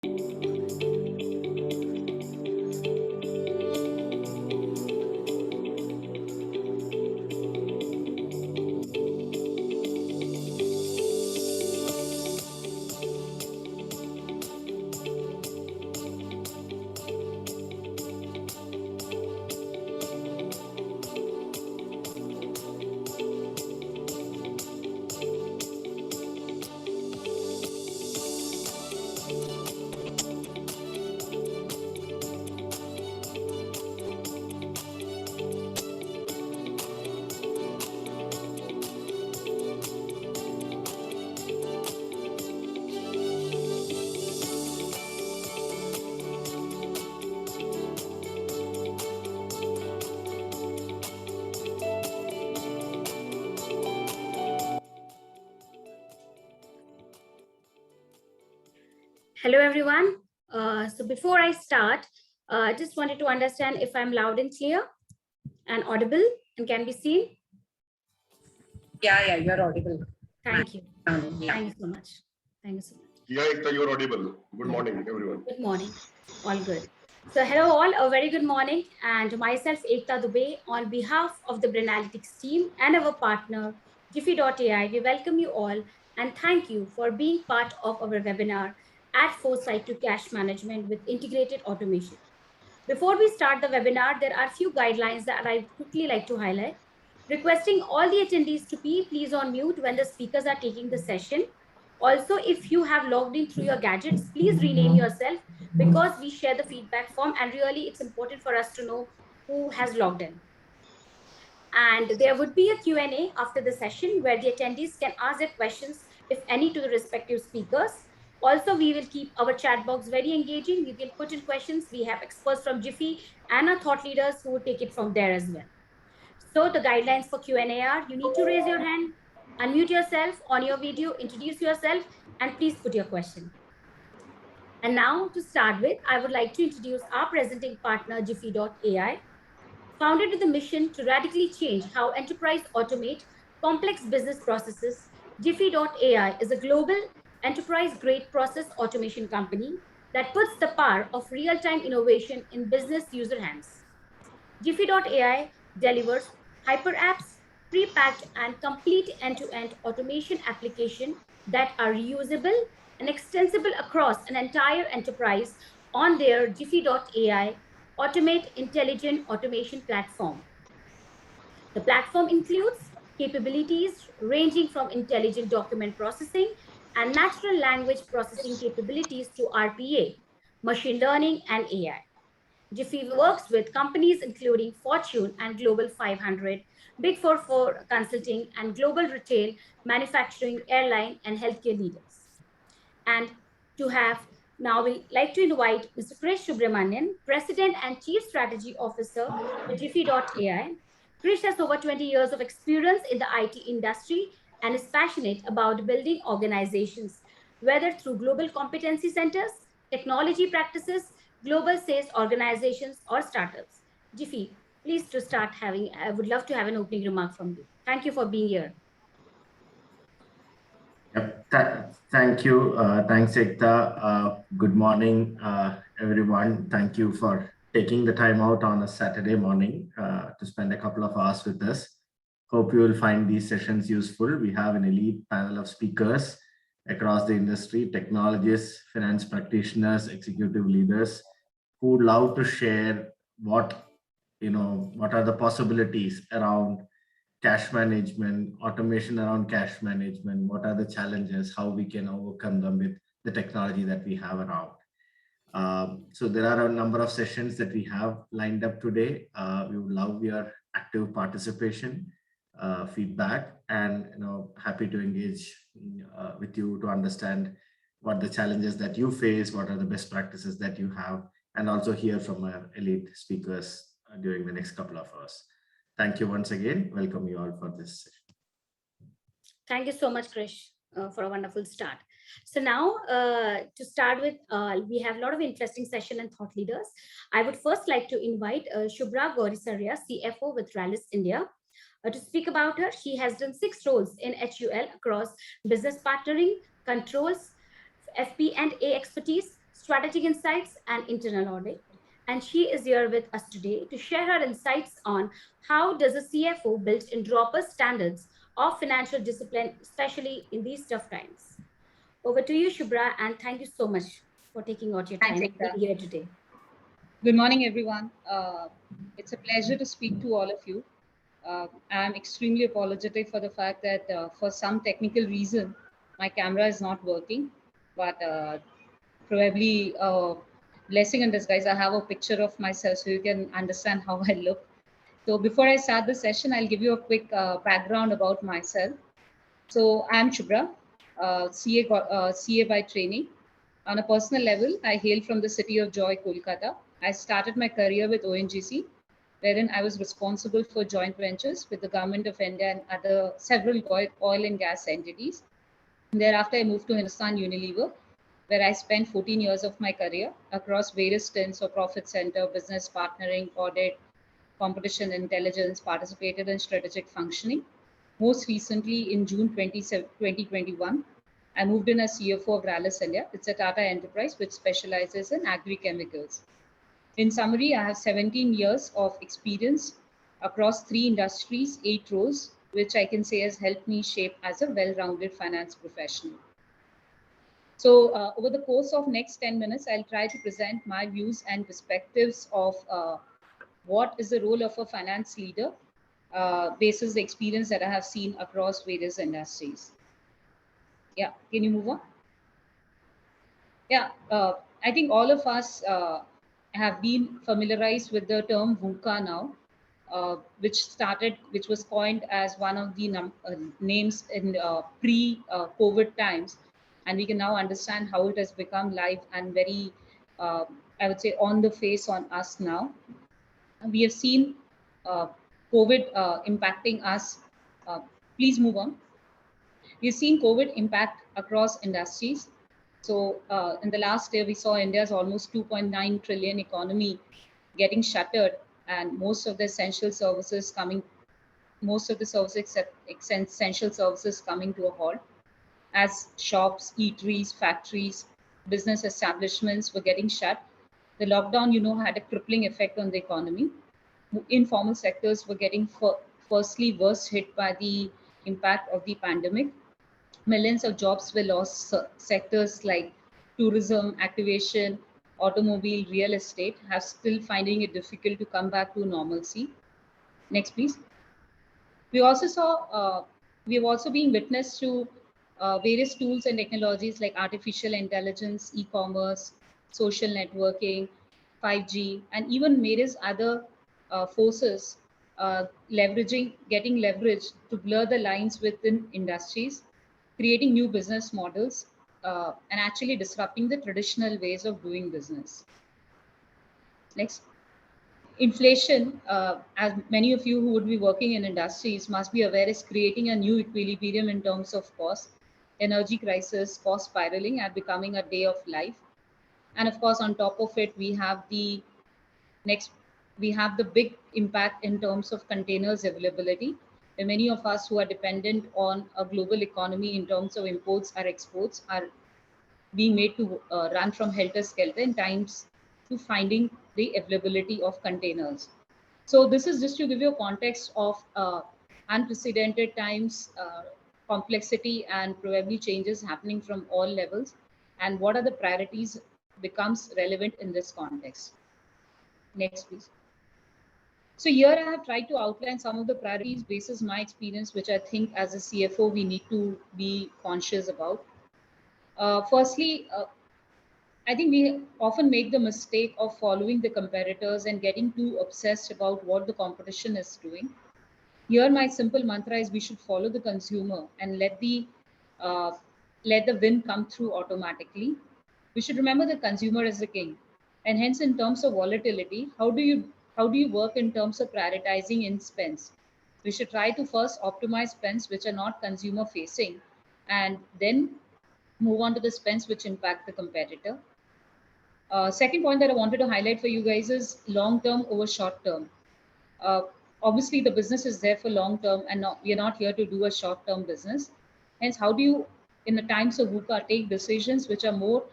Hello, everyone. So before I start, I just wanted to understand if I'm loud and clear and audible and can be seen. Yeah, you're audible. Thank you. Yeah. Thank you so much. Thank you so much. Yeah, Ekta, you're audible. Good morning, everyone. Good morning. All good. So hello all, a very good morning. And myself, Ekta Dubey, on behalf of the Brinalytics team and our partner, Jiffy.ai, we welcome you all and thank you for being part of our webinar at Foresight to Cash Management with Integrated Automation. Before we start the webinar, there are a few guidelines that I'd quickly like to highlight. Requesting all the attendees to be please on mute when the speakers are taking the session. Also, if you have logged in through your gadgets, please rename yourself because we share the feedback form and really it's important for us to know who has logged in. And there would be a Q&A after the session where the attendees can ask their questions, if any, to the respective speakers. Also, we will keep our chat box very engaging. You can put in questions. We have experts from Jiffy and our thought leaders who will take it from there as well. So the guidelines for Q&A are, you need to raise your hand, unmute yourself on your video, introduce yourself, and please put your question. And now to start with, I would like to introduce our presenting partner, Jiffy.ai. Founded with a mission to radically change how enterprise automate complex business processes, Jiffy.ai is a global enterprise-grade process automation company that puts the power of real-time innovation in business user hands. Jiffy.ai delivers hyper apps, pre-packed and complete end-to-end automation application that are reusable and extensible across an entire enterprise on their Jiffy.ai Automate Intelligent Automation platform. The platform includes capabilities ranging from intelligent document processing and natural language processing capabilities to RPA, machine learning, and AI. Jiffy works with companies including Fortune and Global 500, Big Four consulting, and global retail, manufacturing, airline, and healthcare leaders. And to have now, we like to invite Mr. Krish Subramanian, President and Chief Strategy Officer at Jiffy.ai. Krish has over 20 years of experience in the IT industry and is passionate about building organizations, whether through global competency centers, technology practices, global sales organizations, or startups. Jiffy, please to start having, I would love to have an opening remark from you. Thank you for being here. Thank you. Thanks, Ekta. Good morning, everyone. Thank you for taking the time out on a Saturday morning to spend a couple of hours with us. Hope you will find these sessions useful. We have an elite panel of speakers across the industry, technologists, finance practitioners, executive leaders who would love to share what are the possibilities around cash management, automation around cash management, what are the challenges, how we can overcome them with the technology that we have around. So there are a number of sessions that we have lined up today. We would love your active participation, feedback, and happy to engage with you to understand what the challenges that you face, what are the best practices that you have, and also hear from our elite speakers during the next couple of hours. Thank you once again. Welcome you all for this session. Thank you so much, Krish, for a wonderful start. So now to start with, we have a lot of interesting session and thought leaders. I would first like to invite Shubhra Gaurisaria, CFO with Rallis India, to speak about her. She has done 6 roles in HUL across business partnering, controls, FP&A expertise, strategic insights, and internal audit. And she is here with us today to share her insights on how does a CFO build in robust standards of financial discipline, especially in these tough times. Over to you, Shubhra, and thank you so much for taking out your Thanks, time to Ekta. be here today. Good morning, everyone. It's a pleasure to speak to all of you. I'm extremely apologetic for the fact that for some technical reason, my camera is not working, but probably blessing in disguise. I have a picture of myself so you can understand how I look. So before I start the session, I'll give you a quick background about myself. So I'm Shubhra, CA by training. On a personal level, I hail from the city of Joy, Kolkata. I started my career with ONGC, wherein I was responsible for joint ventures with the government of India and other several oil and gas entities. And thereafter, I moved to Hindustan Unilever, where I spent 14 years of my career across various stints of profit center, business partnering, audit, competition intelligence, participated in strategic functioning. Most recently, in June 2021, I moved in as CFO of Rallis India. It's a Tata enterprise which specializes in agri-chemicals. In summary, I have 17 years of experience across 3 industries, 8 roles, which I can say has helped me shape as a well-rounded finance professional. So over the course of next 10 minutes, I'll try to present my views and perspectives of what is the role of a finance leader basis the experience that I have seen across various industries. Yeah, can you move on? Yeah, I think all of us have been familiarized with the term VUCA now, which was coined as one of the names in pre-COVID times, and we can now understand how it has become live and very, I would say, on the face on us now. We have seen COVID impacting us. Please move on. We've seen COVID impact across industries. So in the last year, we saw India's almost 2.9 trillion economy getting shuttered, and most of the essential services coming to a halt as shops, eateries, factories, business establishments were getting shut. The lockdown, had a crippling effect on the economy. Informal sectors were getting firstly worst hit by the impact of the pandemic. Millions of jobs were lost. Sectors like tourism, activation, automobile, real estate have still finding it difficult to come back to normalcy. Next, please. We also saw, we have also been witness to various tools and technologies like artificial intelligence, e-commerce, social networking, 5G, and even various other forces getting leverage to blur the lines within industries, creating new business models, and actually disrupting the traditional ways of doing business. Next. Inflation, as many of you who would be working in industries must be aware, is creating a new equilibrium in terms of cost. Energy crisis, cost spiraling are becoming a day of life. And of course, on top of it, we have the big impact in terms of containers availability. And many of us who are dependent on a global economy in terms of imports or exports are being made to run from helter-skelter in times to finding the availability of containers. So this is just to give you a context of unprecedented times, complexity, and probably changes happening from all levels, and what are the priorities becomes relevant in this context. Next, please. So here I have tried to outline some of the priorities basis my experience, which I think as a CFO we need to be conscious about. Firstly, I think we often make the mistake of following the competitors and getting too obsessed about what the competition is doing. Here, my simple mantra is we should follow the consumer and let the win come through automatically. We should remember the consumer is the king, and hence, in terms of volatility, how do you work in terms of prioritizing in spends? We should try to first optimize spends which are not consumer facing, and then move on to the spends which impact the competitor. Second point that I wanted to highlight for you guys is long term over short term. Obviously, the business is there for long term, and we are not here to do a short term business. Hence, how do you, in the times of VUCA, take decisions which are more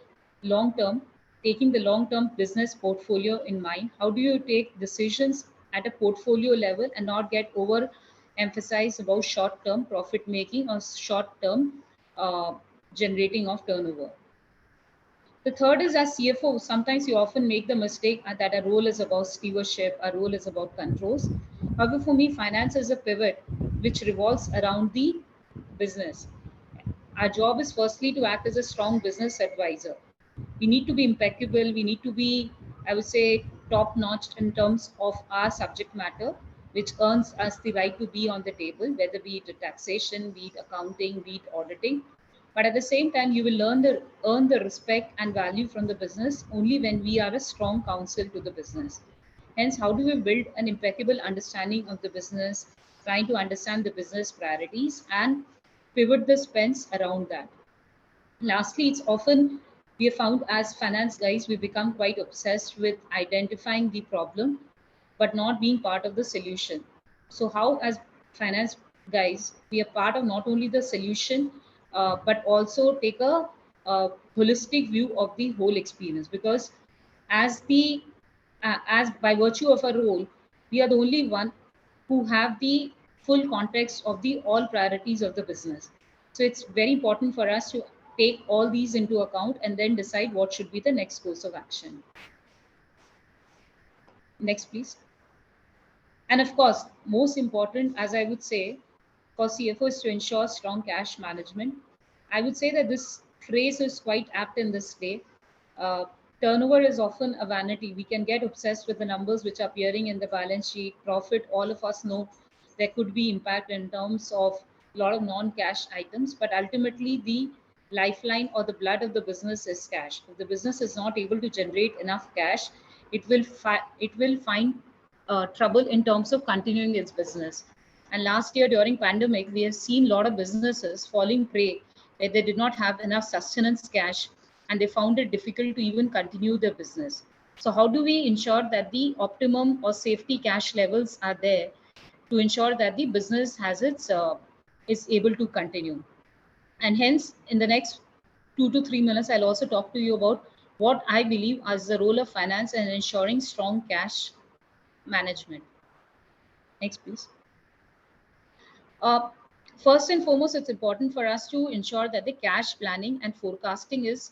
long term, taking the long-term business portfolio in mind? How do you take decisions at a portfolio level and not get over emphasized about short-term profit making or short-term generating of turnover? The third is, as CFO, sometimes you often make the mistake that a role is about stewardship, a role is about controls. However, for me, finance is a pivot which revolves around the business. Our job is firstly to act as a strong business advisor. We need to be impeccable. We need to be, I would say, top notch in terms of our subject matter, which earns us the right to be on the table, whether be it taxation, be it accounting, be it auditing. But at the same time, you will earn the respect and value from the business only when we are a strong counsel to the business. Hence, how do we build an impeccable understanding of the business, trying to understand the business priorities and pivot the spends around that? Lastly, it's often we have found as finance guys, we become quite obsessed with identifying the problem, but not being part of the solution. So how as finance guys, we are part of not only the solution, but also take a holistic view of the whole experience, because as the as by virtue of our role, we are the only one who have the full context of the all priorities of the business. So it's very important for us to take all these into account and then decide what should be the next course of action. Next, please. And of course, most important, as I would say, for CFO is to ensure strong cash management. I would say that this phrase is quite apt in this day. Uh, Turnover is often a vanity. We can get obsessed with the numbers which are appearing in the balance sheet. Profit, all of us know there could be impact in terms of a lot of non-cash items, but ultimately the lifeline or the blood of the business is cash. If the business is not able to generate enough cash, it will find trouble in terms of continuing its business. And last year during pandemic, we have seen a lot of businesses falling prey where they did not have enough sustenance cash and they found it difficult to even continue their business. So how do we ensure that the optimum or safety cash levels are there to ensure that the business has its is able to continue? And hence, in the next 2 to 3 minutes, I'll also talk to you about what I believe as the role of finance in ensuring strong cash management. Next, please. First and foremost, it's important for us to ensure that the cash planning and forecasting is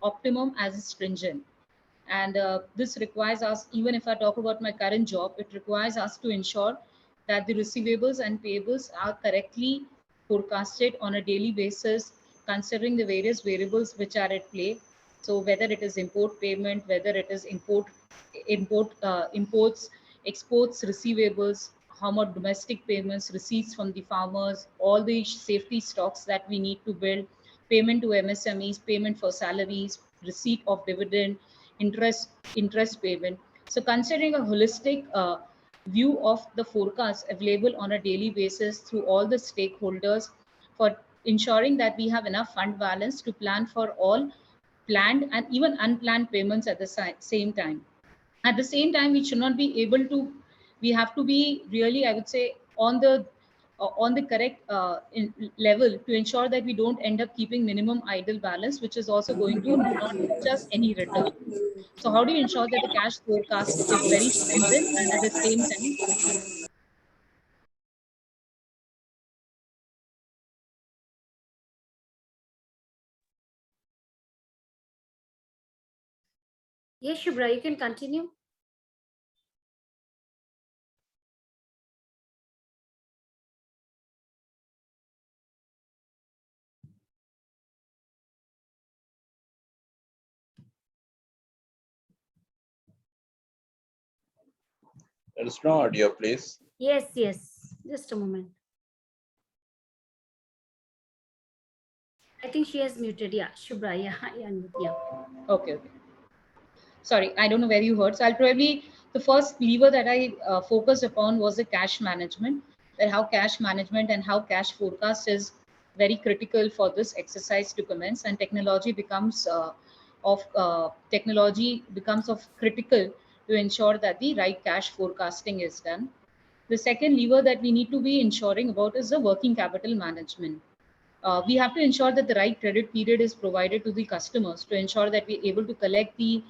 optimum as stringent. And this requires us, even if I talk about my current job, it requires us to ensure that the receivables and payables are correctly forecasted on a daily basis, considering the various variables which are at play. So whether it is import payment, whether it is imports, exports, receivables, how much domestic payments, receipts from the farmers, all the safety stocks that we need to build, payment to MSMEs, payment for salaries, receipt of dividend, interest payment. So considering a holistic view of the forecast available on a daily basis through all the stakeholders for ensuring that we have enough fund balance to plan for all planned and even unplanned payments at the same time. At the same time, we should not be able to, we have to be really, I would say, on the correct level to ensure that we don't end up keeping minimum idle balance, which is also going to not just any return. So how do you ensure that the cash forecast is very stringent and at the same time? Yes, Shubhra, you can continue. There is no audio, please. Yes, yes. Just a moment. I think she has muted. Yeah, Shubhra. Yeah, yeah. Okay. Sorry, I don't know where you heard. So I'll probably, the first lever that I focused upon was the cash management, that how cash management and how cash forecast is very critical for this exercise to commence, and technology becomes of critical to ensure that the right cash forecasting is done. The second lever that we need to be ensuring about is the working capital management. We have to ensure that the right credit period is provided to the customers to ensure that we're able to collect the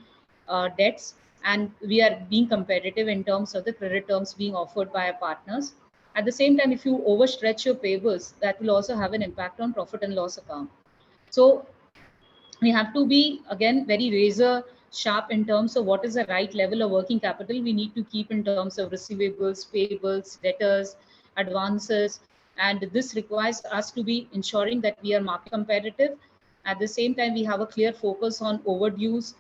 debts, and we are being competitive in terms of the credit terms being offered by our partners. At the same time, if you overstretch your payables, that will also have an impact on profit and loss account. So we have to be, again, very razor sharp in terms of what is the right level of working capital we need to keep in terms of receivables, payables, debtors, advances. And this requires us to be ensuring that we are market competitive. At the same time, we have a clear focus on overdues.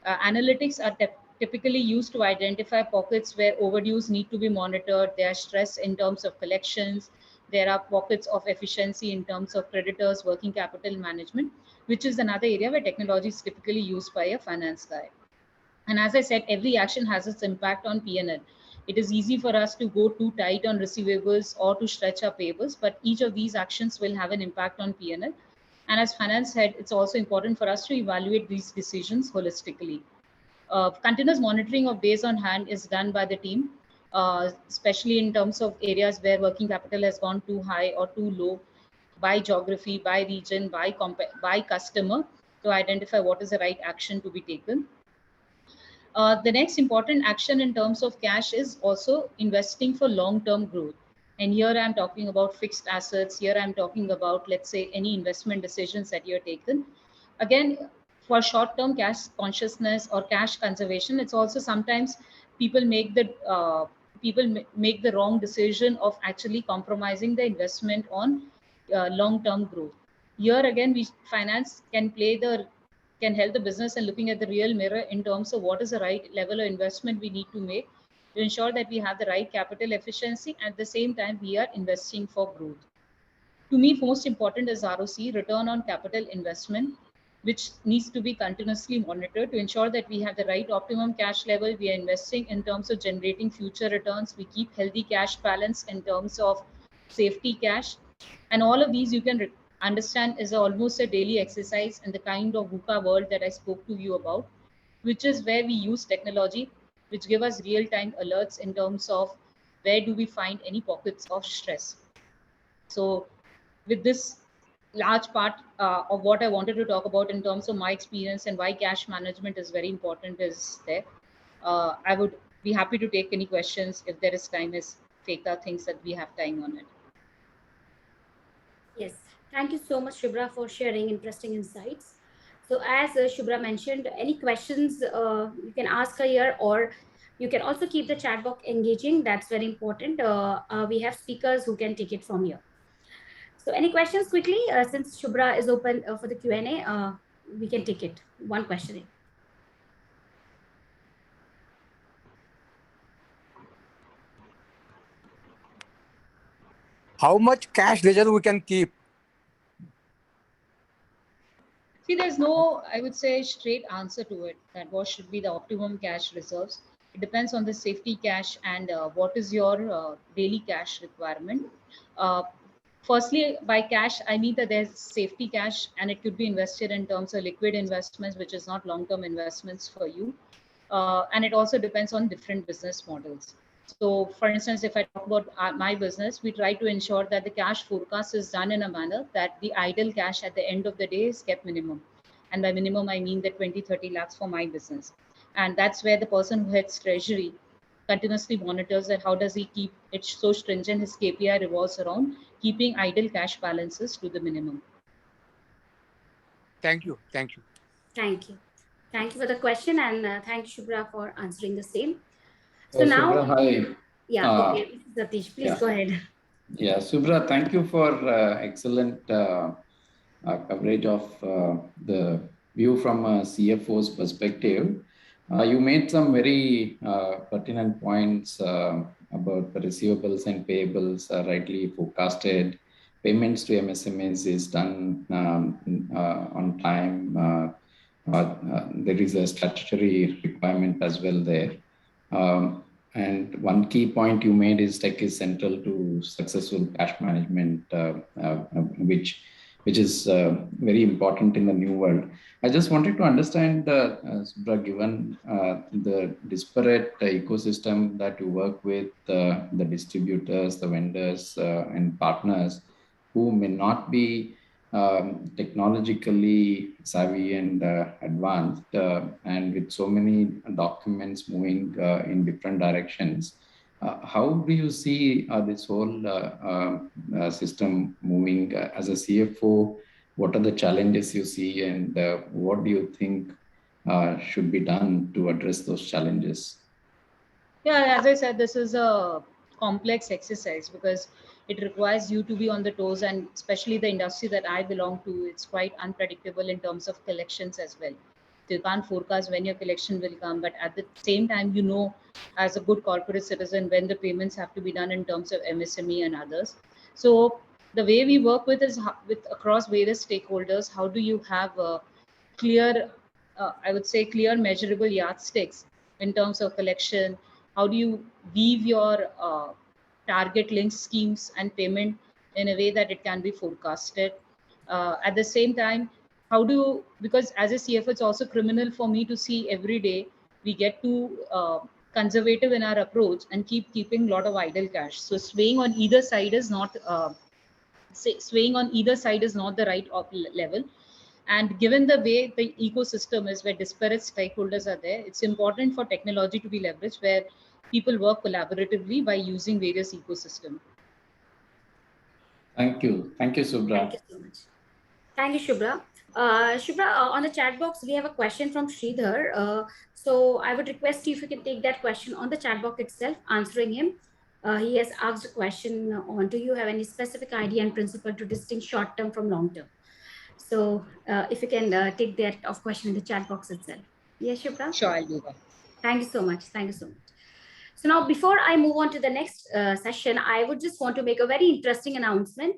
Analytics are typically used to identify pockets where overdues need to be monitored. There are stress in terms of collections. There are pockets of efficiency in terms of creditors, working capital management, which is another area where technology is typically used by a finance guy. And as I said, every action has its impact on P&L. It is easy for us to go too tight on receivables or to stretch our payables, but each of these actions will have an impact on P&L. And as finance head, it's also important for us to evaluate these decisions holistically. Continuous monitoring of days on hand is done by the team, especially in terms of areas where working capital has gone too high or too low, by geography, by region, by customer, to identify what is the right action to be taken. The next important action in terms of cash is also investing for long-term growth. And here I'm talking about fixed assets. Here I'm talking about, let's say, any investment decisions that you're taken. Again, for short-term cash consciousness or cash conservation, it's also sometimes people make the wrong decision of actually compromising the investment on long-term growth. Here again, finance can help the business in looking at the real mirror in terms of what is the right level of investment we need to make to ensure that we have the right capital efficiency. At the same time, we are investing for growth. To me, most important is ROC, return on capital investment, which needs to be continuously monitored to ensure that we have the right optimum cash level. We are investing in terms of generating future returns. We keep healthy cash balance in terms of safety cash. And all of these you can understand is almost a daily exercise in the kind of VUCA world that I spoke to you about, which is where we use technology, which give us real-time alerts in terms of where do we find any pockets of stress. So with this large part of what I wanted to talk about in terms of my experience and why cash management is very important is there. I would be happy to take any questions if there is time, as Feka thinks that we have time on it. Yes, thank you so much, Shubhra, for sharing interesting insights. So as Shubhra mentioned, any questions you can ask her here, or you can also keep the chat box engaging. That's very important. We have speakers who can take it from here. So any questions quickly, since Shubhra is open for the Q&A, we can take it. One question. How much cash reserve we can keep? See, there's no, I would say, straight answer to it, that what should be the optimum cash reserves. It depends on the safety cash and what is your daily cash requirement. Firstly, by cash, I mean that there's safety cash, and it could be invested in terms of liquid investments, which is not long-term investments for you. And it also depends on different business models. So for instance, if I talk about my business, we try to ensure that the cash forecast is done in a manner that the idle cash at the end of the day is kept minimum. And by minimum, I mean that 20-30 lakhs for my business. And that's where the person who heads treasury continuously monitors that how does he keep it so stringent. His KPI revolves around keeping idle cash balances to the minimum. Thank you. Thank you. Thank you. Thank you for the question, and thank you, Shubhra, for answering the same. So Subhra, now, hi. yeah, okay, Satish, please go ahead. Yeah, Subhra, thank you for excellent coverage of the view from a CFO's perspective. You made some very pertinent points about the receivables and payables rightly forecasted. Payments to MSMEs is done on time. There is a statutory requirement as well there. And one key point you made is tech is central to successful cash management, which is very important in the new world. I just wanted to understand, Subhra, given the disparate ecosystem that you work with, the distributors, the vendors, and partners who may not be technologically savvy and advanced, and with so many documents moving in different directions, how do you see this whole system moving as a CFO? What are the challenges you see, and what do you think should be done to address those challenges? Yeah, as I said, this is a complex exercise because it requires you to be on the toes, and especially the industry that I belong to, it's quite unpredictable in terms of collections as well. So you can't forecast when your collection will come, but at the same time, you know, as a good corporate citizen, when the payments have to be done in terms of MSME and others. So the way we work with is with across various stakeholders. How do you have a clear, I would say, clear measurable yardsticks in terms of collection? How do you weave your target link schemes and payment in a way that it can be forecasted? At the same time, how do you, because as a CFO, it's also criminal for me to see every day we get too conservative in our approach and keeping a lot of idle cash. So swaying on either side is not the right level. And given the way the ecosystem is, where disparate stakeholders are there, it's important for technology to be leveraged where people work collaboratively by using various ecosystems. Thank you. Thank you, Subhra. Thank you so much. Thank you, Shubhra. Shubhra, on the chat box, we have a question from Sridhar. So I would request you if you can take that question on the chat box itself, answering him. He has asked a question on, do you have any specific idea and principle to distinguish short-term from long-term? So if you can take that off question in the chat box itself. Yes, Shubhra? Sure, I'll do that. Thank you so much. Thank you so much. So now, before I move on to the next session, I would just want to make a very interesting announcement.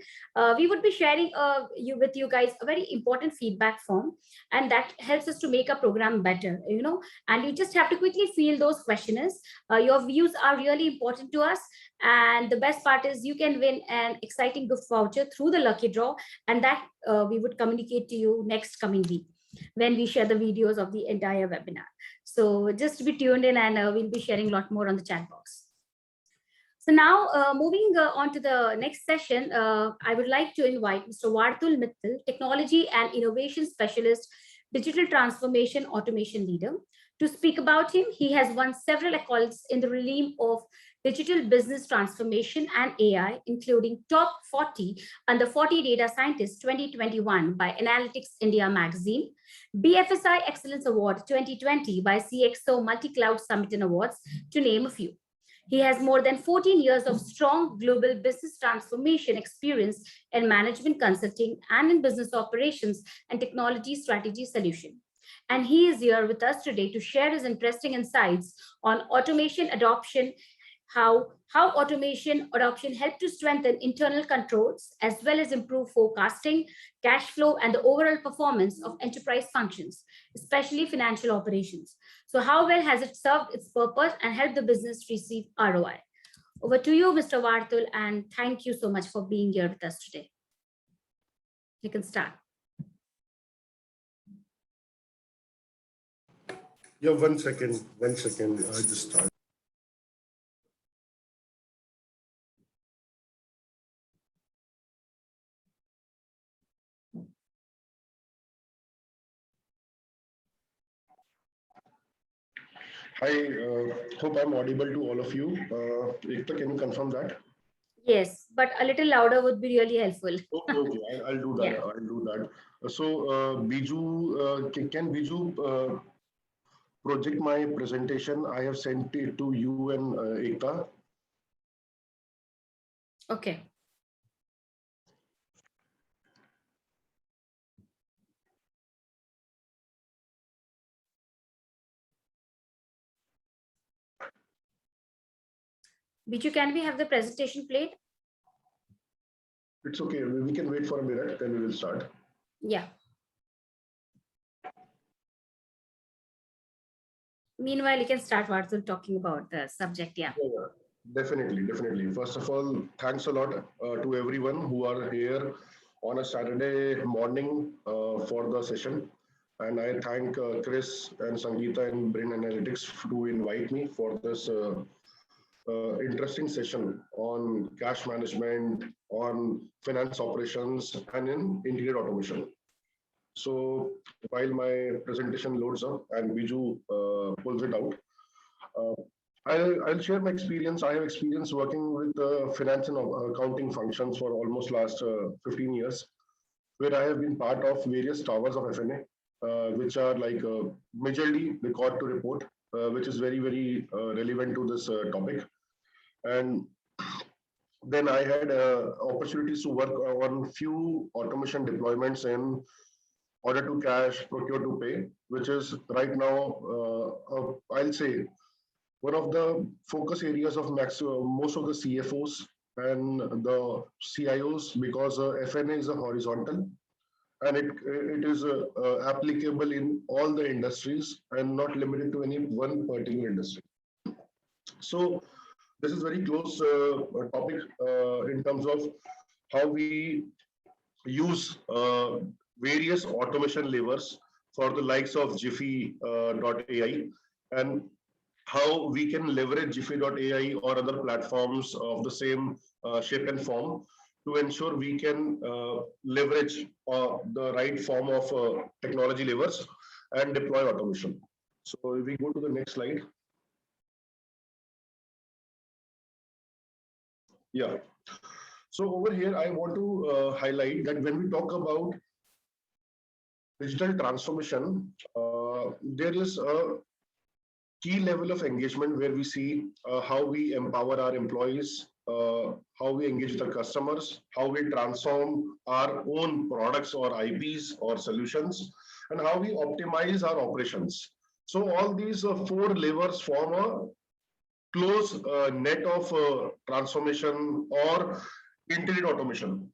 We would be sharing with you guys a very important feedback form, and that helps us to make a program better, you know, and you just have to quickly fill those questionnaires. Your views are really important to us. And the best part is you can win an exciting gift voucher through the lucky draw, and that we would communicate to you next coming week when we share the videos of the entire webinar. So just be tuned in, and we'll be sharing a lot more on the chat box. So now moving on to the next session, I would like to invite Mr. Vartul Mittal, Technology and Innovation Specialist, Digital Transformation Automation Leader. To speak about him, he has won several accolades in the realm of digital business transformation and AI, including Top 40 Under 40 Data Scientists 2021 by Analytics India magazine, BFSI Excellence Award 2020 by CXO Multi-Cloud Summit and Awards, to name a few. He has more than 14 years of strong global business transformation experience in management consulting and in business operations and technology strategy solution. And he is here with us today to share his interesting insights on automation adoption, how automation adoption helped to strengthen internal controls as well as improve forecasting, cash flow, and the overall performance of enterprise functions, especially financial operations. So how well has it served its purpose and helped the business receive ROI? Over to you, Mr. Vartul, and thank you so much for being here with us today. You can start. Yeah, one second. I just start. I hope I'm audible to all of you. Ekta, can you confirm that? Yes, but a little louder would be really helpful. Okay, I'll do that. Yeah. I'll do that. So, Biju, can Biju project my presentation? I have sent it to you and Ekta. Okay. Biju, can we have the presentation played? It's okay. We can wait for a minute, then we will start. Yeah. Meanwhile, you can start, Vartul, talking about the subject. Yeah. Yeah, definitely. First of all, thanks a lot to everyone who are here on a Saturday morning for the session. And I thank Chris and Sangeeta and Brain Analytics to invite me for this interesting session on cash management, on finance operations, and in integrated automation. So while my presentation loads up and Biju pulls it out, I'll share my experience. I have experience working with finance and accounting functions for almost last 15 years, where I have been part of various towers of FNA, which are like majorly record to report, which is very, very relevant to this topic. And then I had opportunities to work on few automation deployments in order to cash, procure to pay, which is right now, I'll say, one of the focus areas of most of the CFOs and the CIOs, because FNA is a horizontal and it is applicable in all the industries and not limited to any one particular industry. So this is very close topic in terms of how we use various automation levers for the likes of Jiffy.ai and how we can leverage Jiffy.ai or other platforms of the same shape and form to ensure we can leverage the right form of technology levers and deploy automation. So if we go to the next slide. Yeah. So over here, I want to highlight that when we talk about digital transformation, there is a key level of engagement where we see how we empower our employees, how we engage with our customers, how we transform our own products or IPs or solutions, and how we optimize our operations. So all these four levers form a close net of transformation or integrated automation.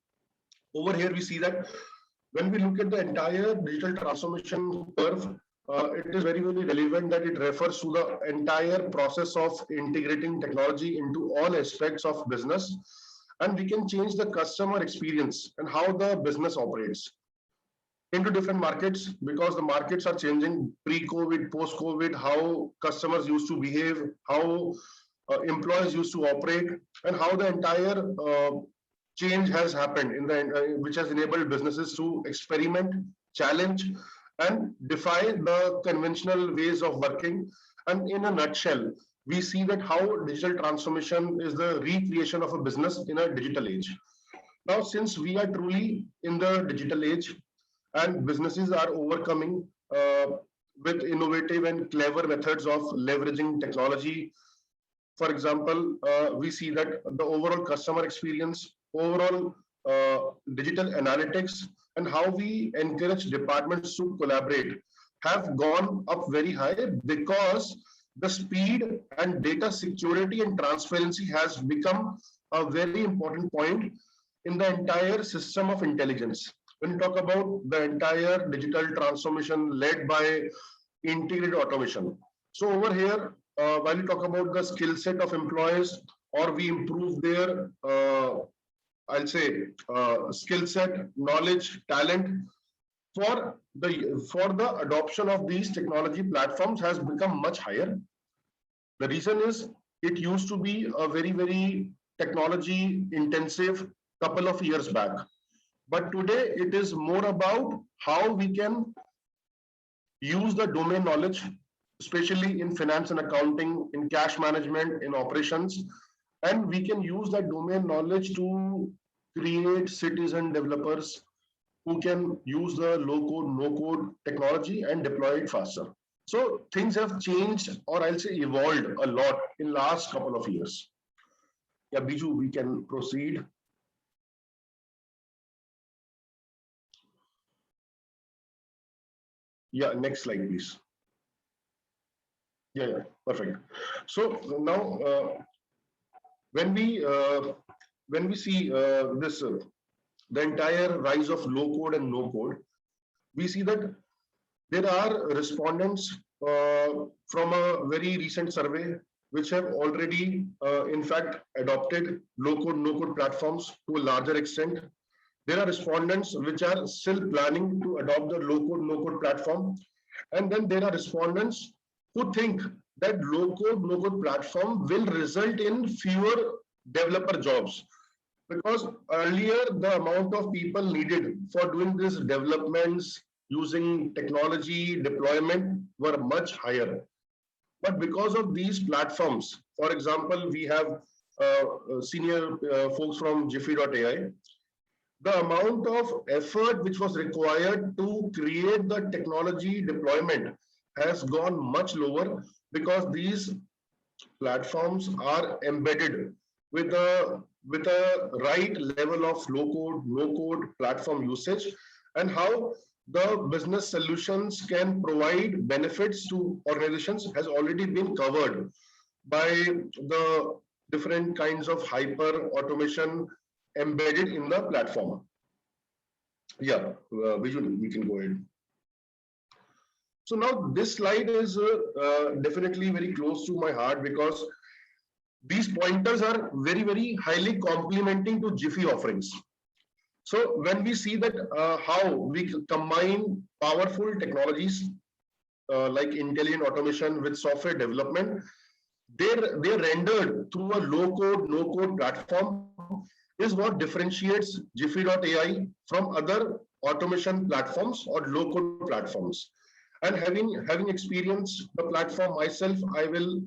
Over here, we see that when we look at the entire digital transformation curve, it is very, very relevant that it refers to the entire process of integrating technology into all aspects of business. And we can change the customer experience and how the business operates into different markets, because the markets are changing pre-COVID, post-COVID, how customers used to behave, how employees used to operate, and how the entire change has happened in the which has enabled businesses to experiment, challenge, and defy the conventional ways of working. And in a nutshell, we see that how digital transformation is the recreation of a business in a digital age. Now, since we are truly in the digital age and businesses are overcoming with innovative and clever methods of leveraging technology. For example, we see that the overall customer experience, overall digital analytics, and how we encourage departments to collaborate have gone up very high, because the speed and data security and transparency has become a very important point in the entire system of intelligence. When you talk about the entire digital transformation led by integrated automation. So over here, while you talk about the skill set of employees, or we improve their, I'll say, skill set, knowledge, talent, for the adoption of these technology platforms has become much higher. The reason is it used to be a very, very technology intensive couple of years back. But today it is more about how we can use the domain knowledge, especially in finance and accounting, in cash management, in operations, and we can use that domain knowledge to create citizen developers who can use the low-code, no-code technology and deploy it faster. So things have changed, or I'll say evolved a lot in last couple of years. Yeah, Biju, we can proceed. Yeah, next slide, please. Yeah, perfect. So now, when we see this the entire rise of low code and no code, we see that there are respondents from a very recent survey which have already, in fact, adopted low code, no code platforms to a larger extent. There are respondents which are still planning to adopt the low code, no code platform. And then there are respondents who think that low-code, no-code platform will result in fewer developer jobs. Because earlier, the amount of people needed for doing these developments using technology deployment were much higher. But because of these platforms, for example, we have senior folks from Jiffy.ai, the amount of effort which was required to create the technology deployment has gone much lower because these platforms are embedded with a right level of low code, no code platform usage, and how the business solutions can provide benefits to organizations has already been covered by the different kinds of hyper automation embedded in the platform. Yeah, visually we can go ahead. So now this slide is definitely very close to my heart because these pointers are very, very highly complementing to Jiffy offerings. So when we see that how we combine powerful technologies like intelligent automation with software development, they're rendered through a low-code, no-code platform is what differentiates Jiffy.ai from other automation platforms or low-code platforms. And having experienced the platform myself, I will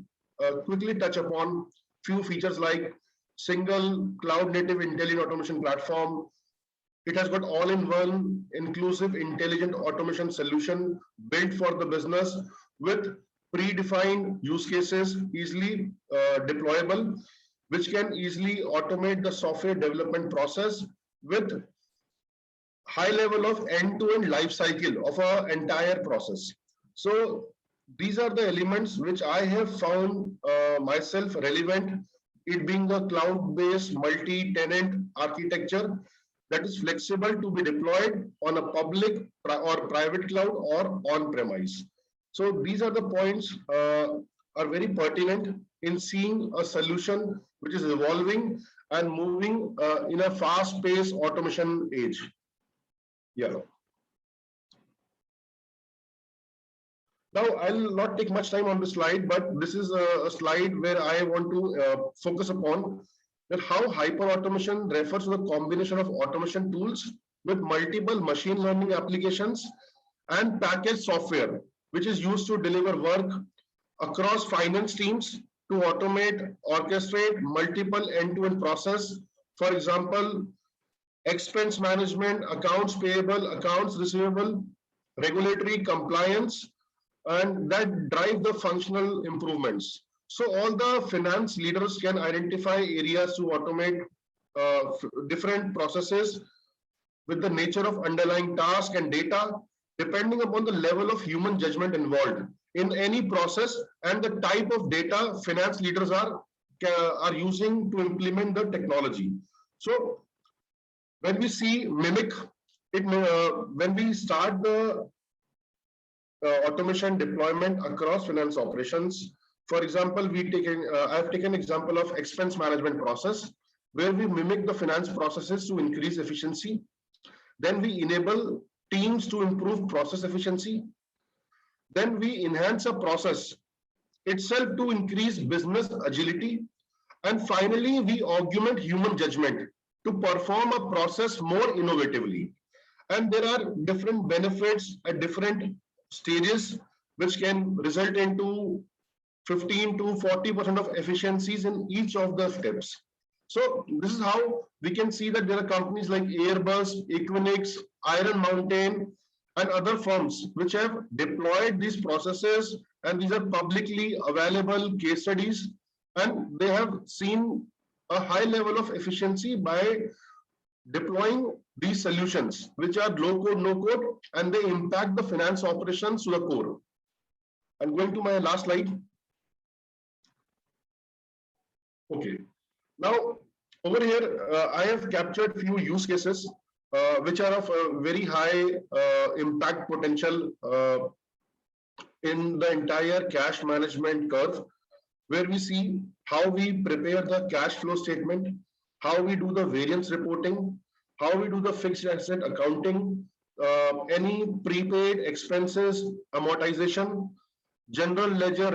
quickly touch upon few features like single cloud-native intelligent automation platform. It has got all-in-one inclusive intelligent automation solution built for the business with predefined use cases, easily deployable, which can easily automate the software development process with high level of end-to-end life cycle of our entire process. So these are the elements which I have found myself relevant, it being a cloud-based multi-tenant architecture that is flexible to be deployed on a public or private cloud or on-premise. So these are the points are very pertinent in seeing a solution which is evolving and moving in a fast-paced automation age. Yeah. Now, I'll not take much time on the slide, but this is a slide where I want to focus upon that how hyper-automation refers to the combination of automation tools with multiple machine learning applications and packaged software, which is used to deliver work across finance teams to automate, orchestrate multiple end-to-end process. For example, expense management, accounts payable, accounts receivable, regulatory compliance, and that drive the functional improvements. So all the finance leaders can identify areas to automate different processes with the nature of underlying task and data, depending upon the level of human judgment involved in any process and the type of data finance leaders are using to implement the technology. So when we see Mimic, when we start the automation deployment across finance operations, for example, I've taken example of expense management process where we mimic the finance processes to increase efficiency. Then we enable teams to improve process efficiency. Then we enhance a process itself to increase business agility. And finally, we augment human judgment to perform a process more innovatively. And there are different benefits at different stages, which can result into 15 to 40% of efficiencies in each of the steps. So this is how we can see that there are companies like Airbus, Equinix, Iron Mountain, and other firms which have deployed these processes, and these are publicly available case studies, and they have seen a high level of efficiency by deploying these solutions, which are low code, no code, and they impact the finance operations to the core. I'm going to my last slide. Okay. Now, over here, I have captured few use cases which are of a very high impact potential in the entire cash management curve, where we see how we prepare the cash flow statement, how we do the variance reporting, how we do the fixed asset accounting, any prepaid expenses, amortization. general ledger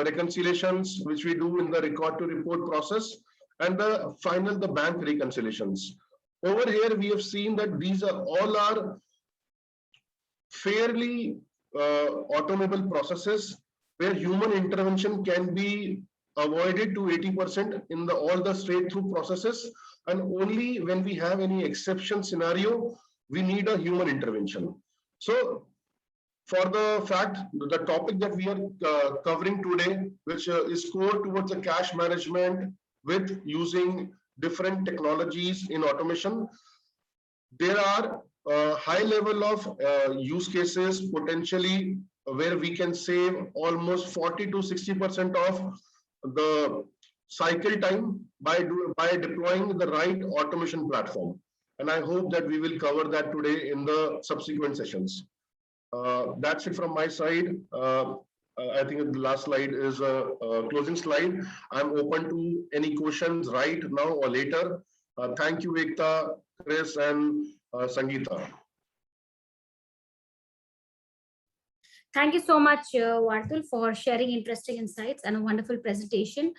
reconciliations, which we do in the record to report process, and the final, the bank reconciliations. Over here, we have seen that these are all our fairly automable processes where human intervention can be avoided to 80% in the all the straight through processes, and only when we have any exception scenario we need a human intervention. So for the fact, the topic that we are covering today, which is core towards the cash management with using different technologies in automation, there are high level of use cases potentially where we can save almost 40 to 60% of the cycle time by deploying the right automation platform. And I hope that we will cover that today in the subsequent sessions. That's it from my side. I think the last slide is a closing slide. I'm open to any questions right now or later. Thank you, Ekta, Chris, and Sangeeta. Thank you so much, Vartul, for sharing interesting insights and a wonderful presentation.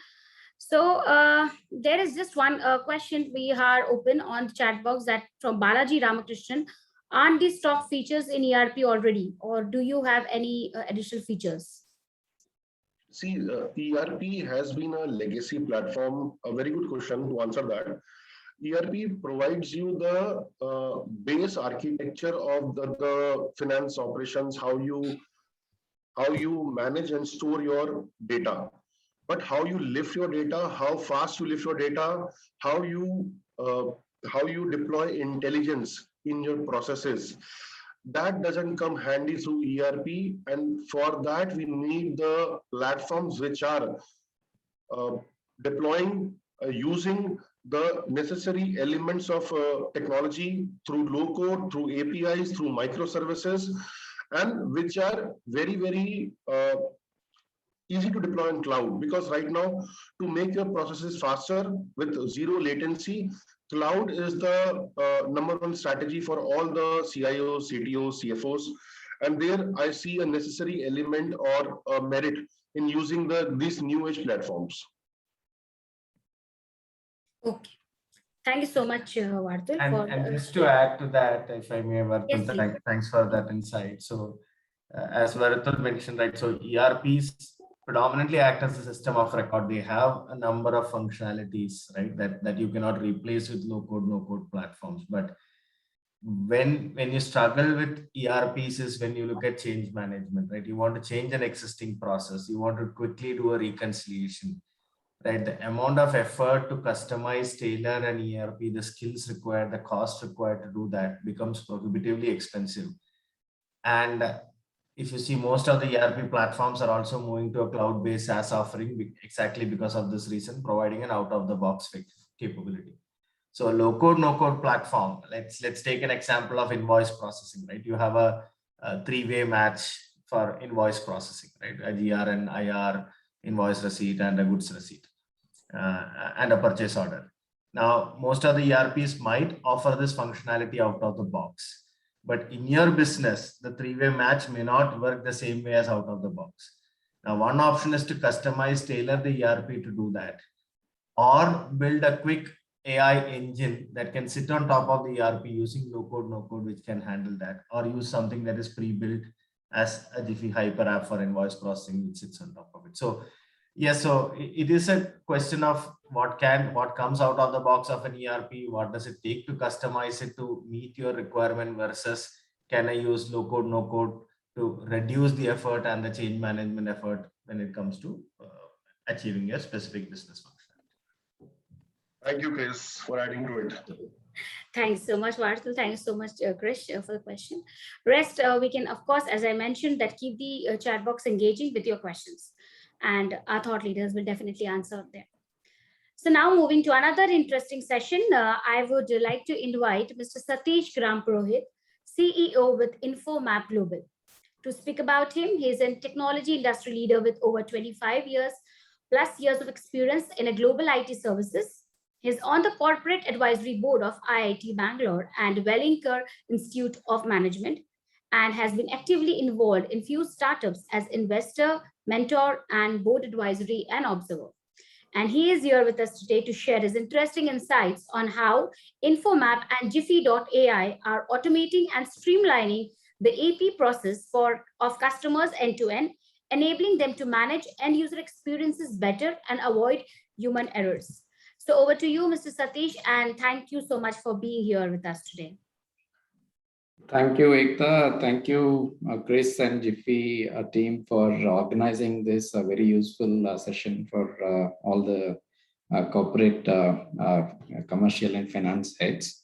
So there is just one question we are open on the chat box that from Balaji Ramakrishnan. Aren't these stock features in ERP already, or do you have any additional features? See, ERP has been a legacy platform. A very good question to answer that. ERP provides you the base architecture of the finance operations, how you manage and store your data. But how you lift your data, how fast you lift your data, how you deploy intelligence in your processes, that doesn't come handy through ERP. And for that, we need the platforms which are deploying, using the necessary elements of technology through low code, through APIs, through microservices, and which are very, very easy to deploy in cloud. Because right now, to make your processes faster with zero latency, cloud is the #1 strategy for all the CIOs, CTOs, CFOs. And there I see a necessary element or a merit in using these new age platforms. Okay. Thank you so much, Vartul. And just to add to that, if I may, Vartul, Yes, thanks for that insight. So as Vartul mentioned, right, so ERPs predominantly act as a system of record. They have a number of functionalities, right, that you cannot replace with low code, no code platforms. But when you struggle with ERPs is when you look at change management, right? You want to change an existing process. You want to quickly do a reconciliation, right? The amount of effort to customize, tailor an ERP, the skills required, the cost required to do that becomes prohibitively expensive. And if you see, most of the ERP platforms are also moving to a cloud-based SaaS offering exactly because of this reason, providing an out-of-the-box capability. So a low-code, no-code platform, let's take an example of invoice processing, right? You have a three-way match for invoice processing, right? A GR and IR, invoice receipt, and a goods receipt, and a purchase order. Now, most of the ERPs might offer this functionality out of the box. But in your business, the three-way match may not work the same way as out of the box. Now, one option is to customize, tailor the ERP to do that, or build a quick AI engine that can sit on top of the ERP using low code, no code, which can handle that, or use something that is pre-built as a Jiffy Hyper app for invoice processing, which sits on top of it. So yes, so it is a question of what comes out of the box of an ERP, what does it take to customize it to meet your requirement versus can I use low code, no code to reduce the effort and the change management effort when it comes to achieving a specific business function. Thank you, Chris, for adding to it. Thanks so much, Vartul. Thank you so much, Krish, for the question. Rest, we can, of course, as I mentioned, that keep the chat box engaging with your questions. And our thought leaders will definitely answer them. So now moving to another interesting session, I would like to invite Mr. Satish Grampurohit, CEO with Infomap Global. To speak about him, he is a technology industry leader with over 25 years plus years of experience in a global IT services. He's on the corporate advisory board of IIT Bangalore and Wellinger Institute of Management, and has been actively involved in few startups as investor, mentor, and board advisory and observer. And he is here with us today to share his interesting insights on how Infomap and Jiffy.ai are automating and streamlining the AP process of customers end to end, enabling them to manage end user experiences better and avoid human errors. So over to you, Mr. Satish, and thank you so much for being here with us today. Thank you, Ekta. Thank you, Chris and Jiffy team for organizing this very useful session for all the corporate, commercial and finance heads.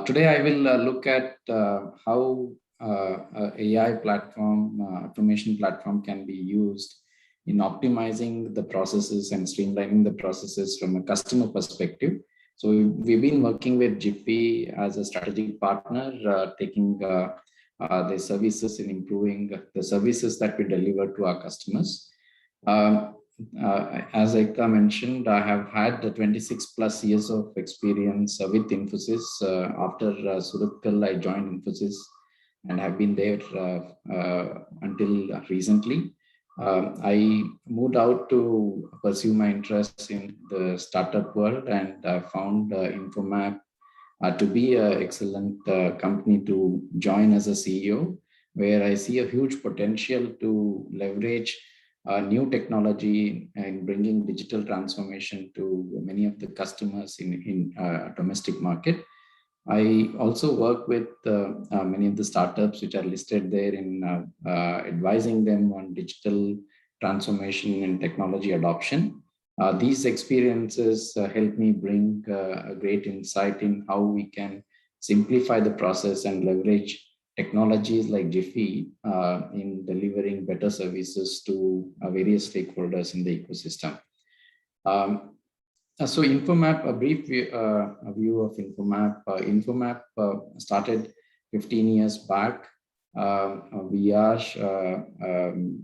Today, I will look at how AI platform, automation platform can be used in optimizing the processes and streamlining the processes from a customer perspective. So we've been working with Jiffy as a strategic partner, taking the services and improving the services that we deliver to our customers. As Ekta mentioned, I have had 26 plus years of experience with Infosys. After Surathkal, I joined Infosys and have been there until recently. I moved out to pursue my interests in the startup world, and I found Infomap to be an excellent company to join as a CEO, where I see a huge potential to leverage new technology and bringing digital transformation to many of the customers in domestic market. I also work with many of the startups which are listed there in advising them on digital transformation and technology adoption. These experiences help me bring a great insight in how we can simplify the process and leverage technologies like Jiffy in delivering better services to various stakeholders in the ecosystem. So Infomap, a brief view of Infomap. Infomap started 15 years back. We are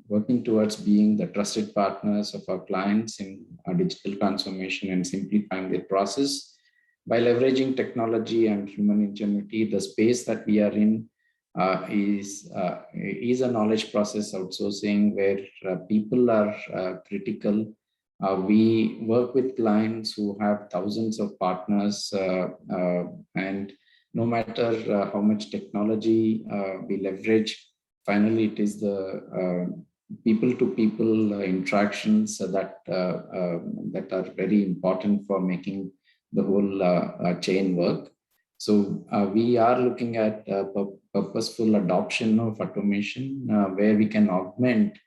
working towards being the trusted partners of our clients in digital transformation and simplifying their process. By leveraging technology and human ingenuity, the space that we are in is a knowledge process outsourcing where people are critical. We work with clients who have thousands of partners, and no matter how much technology we leverage, finally it is the people-to-people interactions that are very important for making the whole chain work. So we are looking at purposeful adoption of automation where we can augment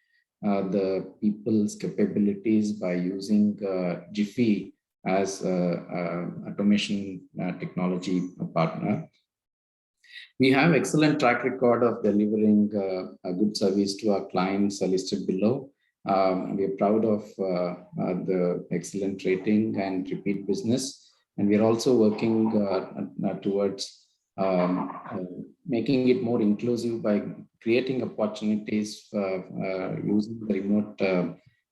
the people's capabilities by using Jiffy as automation technology partner. We have excellent track record of delivering a good service to our clients listed below. We are proud of the excellent rating and repeat business, and we are also working towards making it more inclusive by creating opportunities using the remote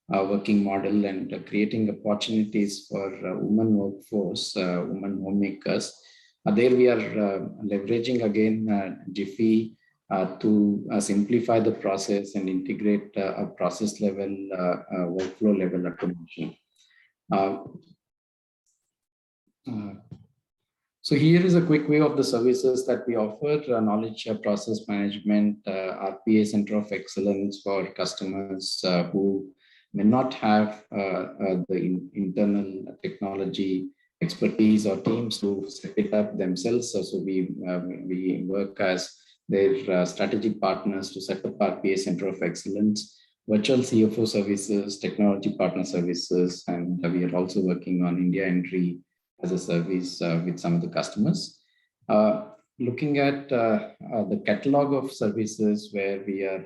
working model and creating opportunities for women workforce, women homemakers. There we are leveraging again Jiffy to simplify the process and integrate a process level, workflow level automation. So here is a quick view of the services that we offer: knowledge process management, RPA Center of Excellence for customers who may not have the internal technology expertise or teams to set it up themselves. So we work as their strategic partners to set up RPA Center of Excellence, virtual CFO services, technology partner services, and we are also working on India entry as a service with some of the customers. Looking at the catalog of services where we are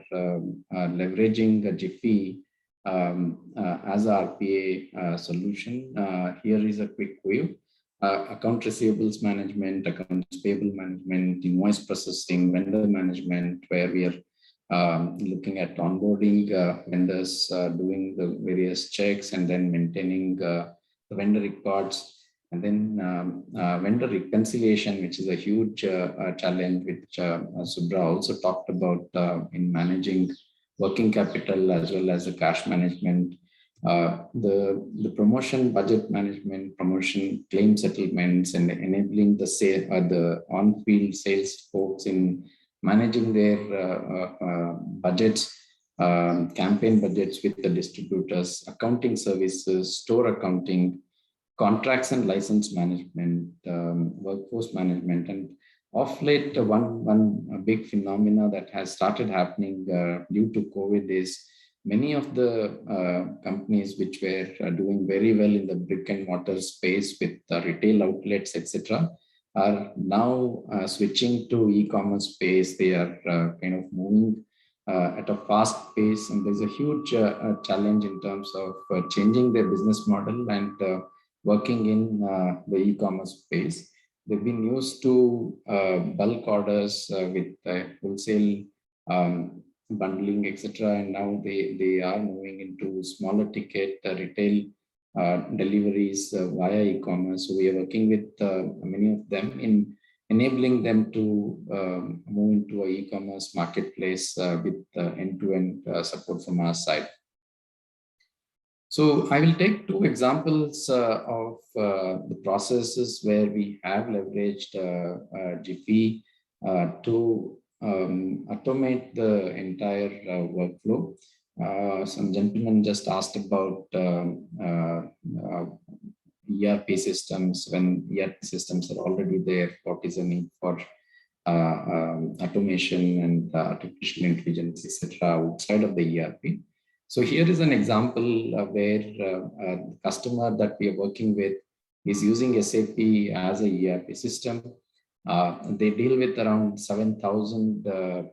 leveraging Jiffy as a RPA solution, here is a quick view. Account receivables management, accounts payable management, invoice processing, vendor management, where we are looking at onboarding vendors, doing the various checks and then maintaining the vendor records. And then vendor reconciliation, which is a huge challenge, which Subra also talked about in managing working capital as well as the cash management. The promotion budget management, promotion claim settlements, and enabling the the on-field sales folks in managing their budgets, campaign budgets with the distributors, accounting services, store accounting, contracts and license management, workforce management. And of late, one big phenomena that has started happening due to COVID is many of the companies which were doing very well in the brick and mortar space with retail outlets, etc., are now switching to e-commerce space. They are kind of moving at a fast pace, and there's a huge challenge in terms of changing their business model and working in the e-commerce space. They've been used to bulk orders with wholesale bundling, etc. And now they are moving into smaller ticket retail deliveries via e-commerce. So we are working with many of them in enabling them to move into an e-commerce marketplace with end-to-end support from our side. So I will take two examples of the processes where we have leveraged Jiffy to automate the entire workflow. Some gentlemen just asked about ERP systems. When ERP systems are already there, what is the need for automation and artificial intelligence, etc., outside of the ERP? So here is an example where the customer that we are working with is using SAP as a ERP system. They deal with around 7,000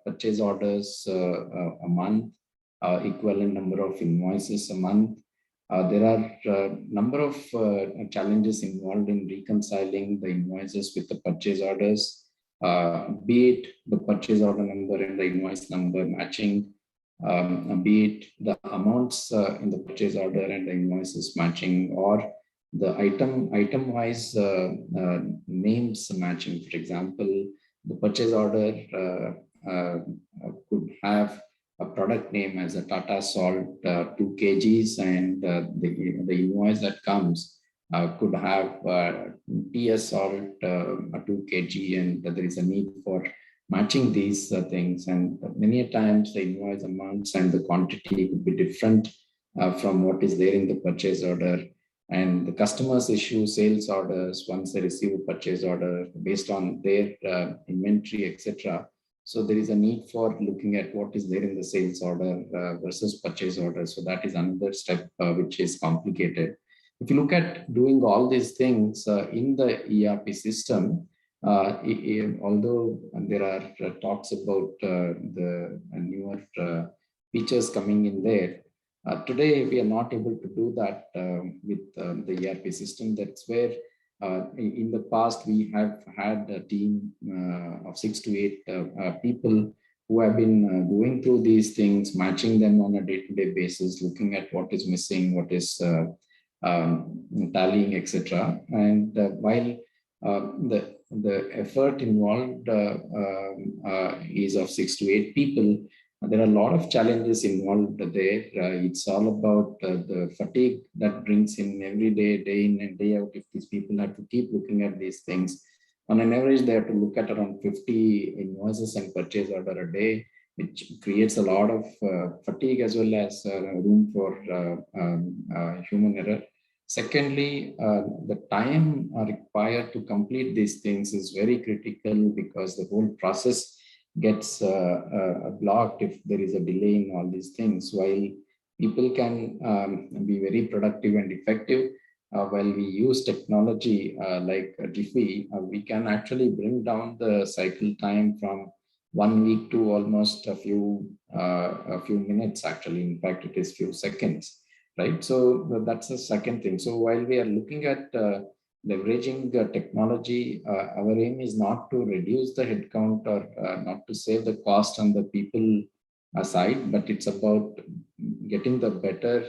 purchase orders a month, equivalent number of invoices a month. There are a number of challenges involved in reconciling the invoices with the purchase orders, be it the purchase order number and the invoice number matching, be it the amounts in the purchase order and the invoices matching, or the item-wise names matching. For example, the purchase order could have a product name as a Tata Salt 2 kgs, and the invoice that comes could have TS Salt 2 kg, and there is a need for matching these things. And many times the invoice amounts and the quantity could be different from what is there in the purchase order. And the customers issue sales orders once they receive a purchase order based on their inventory, etc. So there is a need for looking at what is there in the sales order versus purchase order. So that is another step which is complicated. If you look at doing all these things in the ERP system, although there are talks about the newer features coming in there, today we are not able to do that with the ERP system. That's where in the past we have had a team of 6 to 8 people who have been going through these things, matching them on a day-to-day basis, looking at what is missing, what is tallying, etc. And while the effort involved is of 6 to 8 people, there are a lot of challenges involved there. It's all about the fatigue that brings in every day, day in and day out. If these people have to keep looking at these things, on an average, they have to look at around 50 invoices and purchase order a day, which creates a lot of fatigue as well as room for human error. Secondly, the time required to complete these things is very critical, because the whole process gets blocked if there is a delay in all these things. While people can be very productive and effective, while we use technology like Jiffy, we can actually bring down the cycle time from 1 week to almost a few minutes. Actually, in fact, it is few seconds, right? So that's the second thing. So while we are looking at leveraging the technology, our aim is not to reduce the headcount or not to save the cost on the people side, but it's about getting the better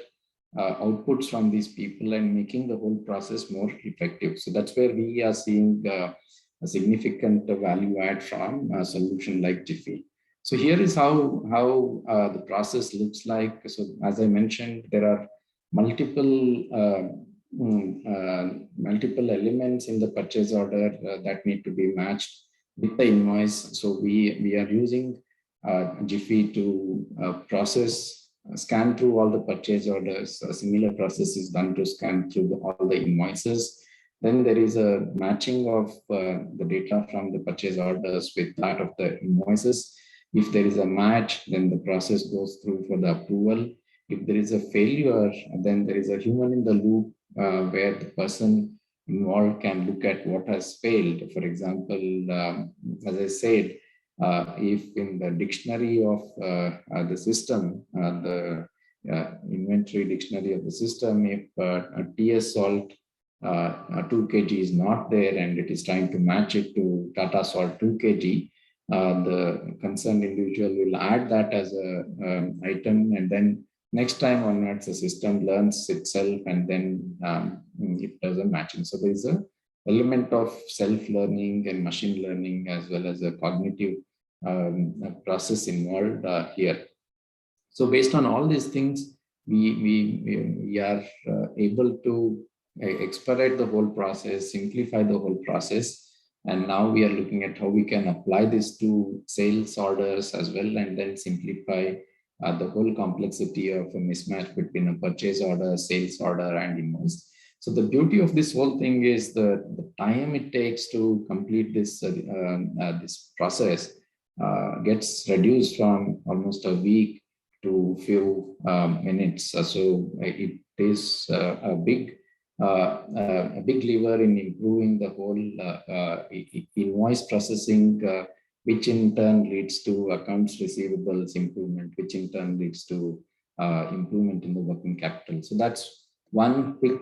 outputs from these people and making the whole process more effective. So that's where we are seeing a significant value add from a solution like Jiffy. So here is how the process looks like. So as I mentioned, there are multiple multiple elements in the purchase order that need to be matched with the invoice. So we are using Jiffy to scan through all the purchase orders. A similar process is done to scan through all the invoices. Then there is a matching of the data from the purchase orders with that of the invoices. If there is a match, then the process goes through for the approval. If there is a failure, then there is a human in the loop where the person involved can look at what has failed. For example, as I said, if in the dictionary of the system, the inventory dictionary of the system, if a TS salt 2 kg is not there and it is trying to match it to Tata salt 2 kg, the concerned individual will add that as a item, and then next time onwards the system learns itself and then it does a matching. So there is a element of self-learning and machine learning as well as a cognitive process involved here. So based on all these things, we are able to expedite the whole process, simplify the whole process. And now we are looking at how we can apply this to sales orders as well, and then simplify the whole complexity of a mismatch between a purchase order, sales order, and invoice. So the beauty of this whole thing is the time it takes to complete this this process gets reduced from almost a week to few minutes. So it is a big lever in improving the whole invoice processing, which in turn leads to accounts receivables improvement, which in turn leads to improvement in the working capital. So that's one quick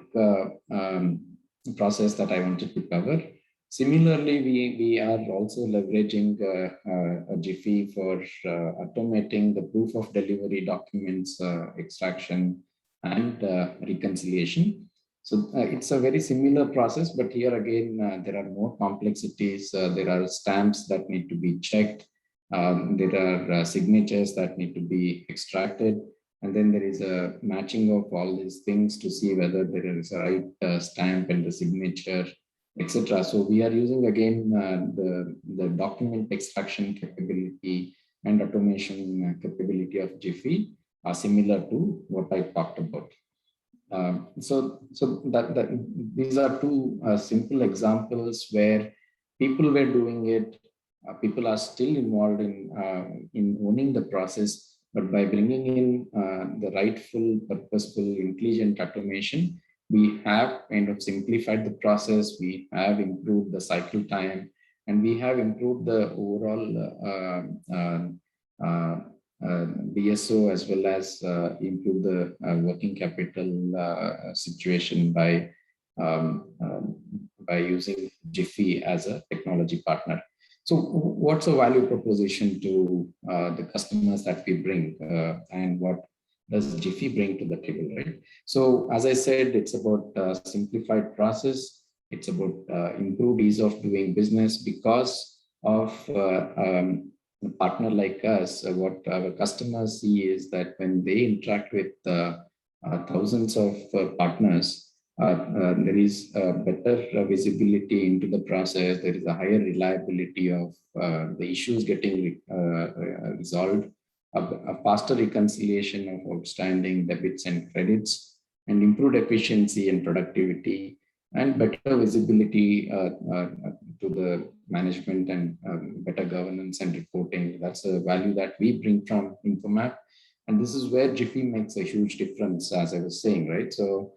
process that I wanted to cover. Similarly, we are also leveraging a Jiffy for automating the proof of delivery documents extraction and reconciliation. So it's a very similar process, but here again, there are more complexities. There are stamps that need to be checked. There are signatures that need to be extracted. And then there is a matching of all these things to see whether there is a right stamp and the signature, etc. So we are using again the document extraction capability and automation capability of Jiffy, similar to what I talked about. So these are two simple examples where people were doing it. People are still involved in owning the process, but by bringing in the rightful, purposeful, intelligent automation, we have kind of simplified the process. We have improved the cycle time, and we have improved the overall DSO as well as improve the working capital situation by using Jiffy as a technology partner. So what's the value proposition to the customers that we bring, and what does Jiffy bring to the table, right? So as I said, it's about simplified process. It's about improved ease of doing business because of a partner like us. What our customers see is that when they interact with thousands of partners, there is better visibility into the process. There is a higher reliability of the issues getting resolved, a faster reconciliation of outstanding debits and credits, and improved efficiency and productivity, and better visibility to the management, and better governance and reporting. That's a value that we bring from Infomap. And this is where Jiffy makes a huge difference, as I was saying, right? So,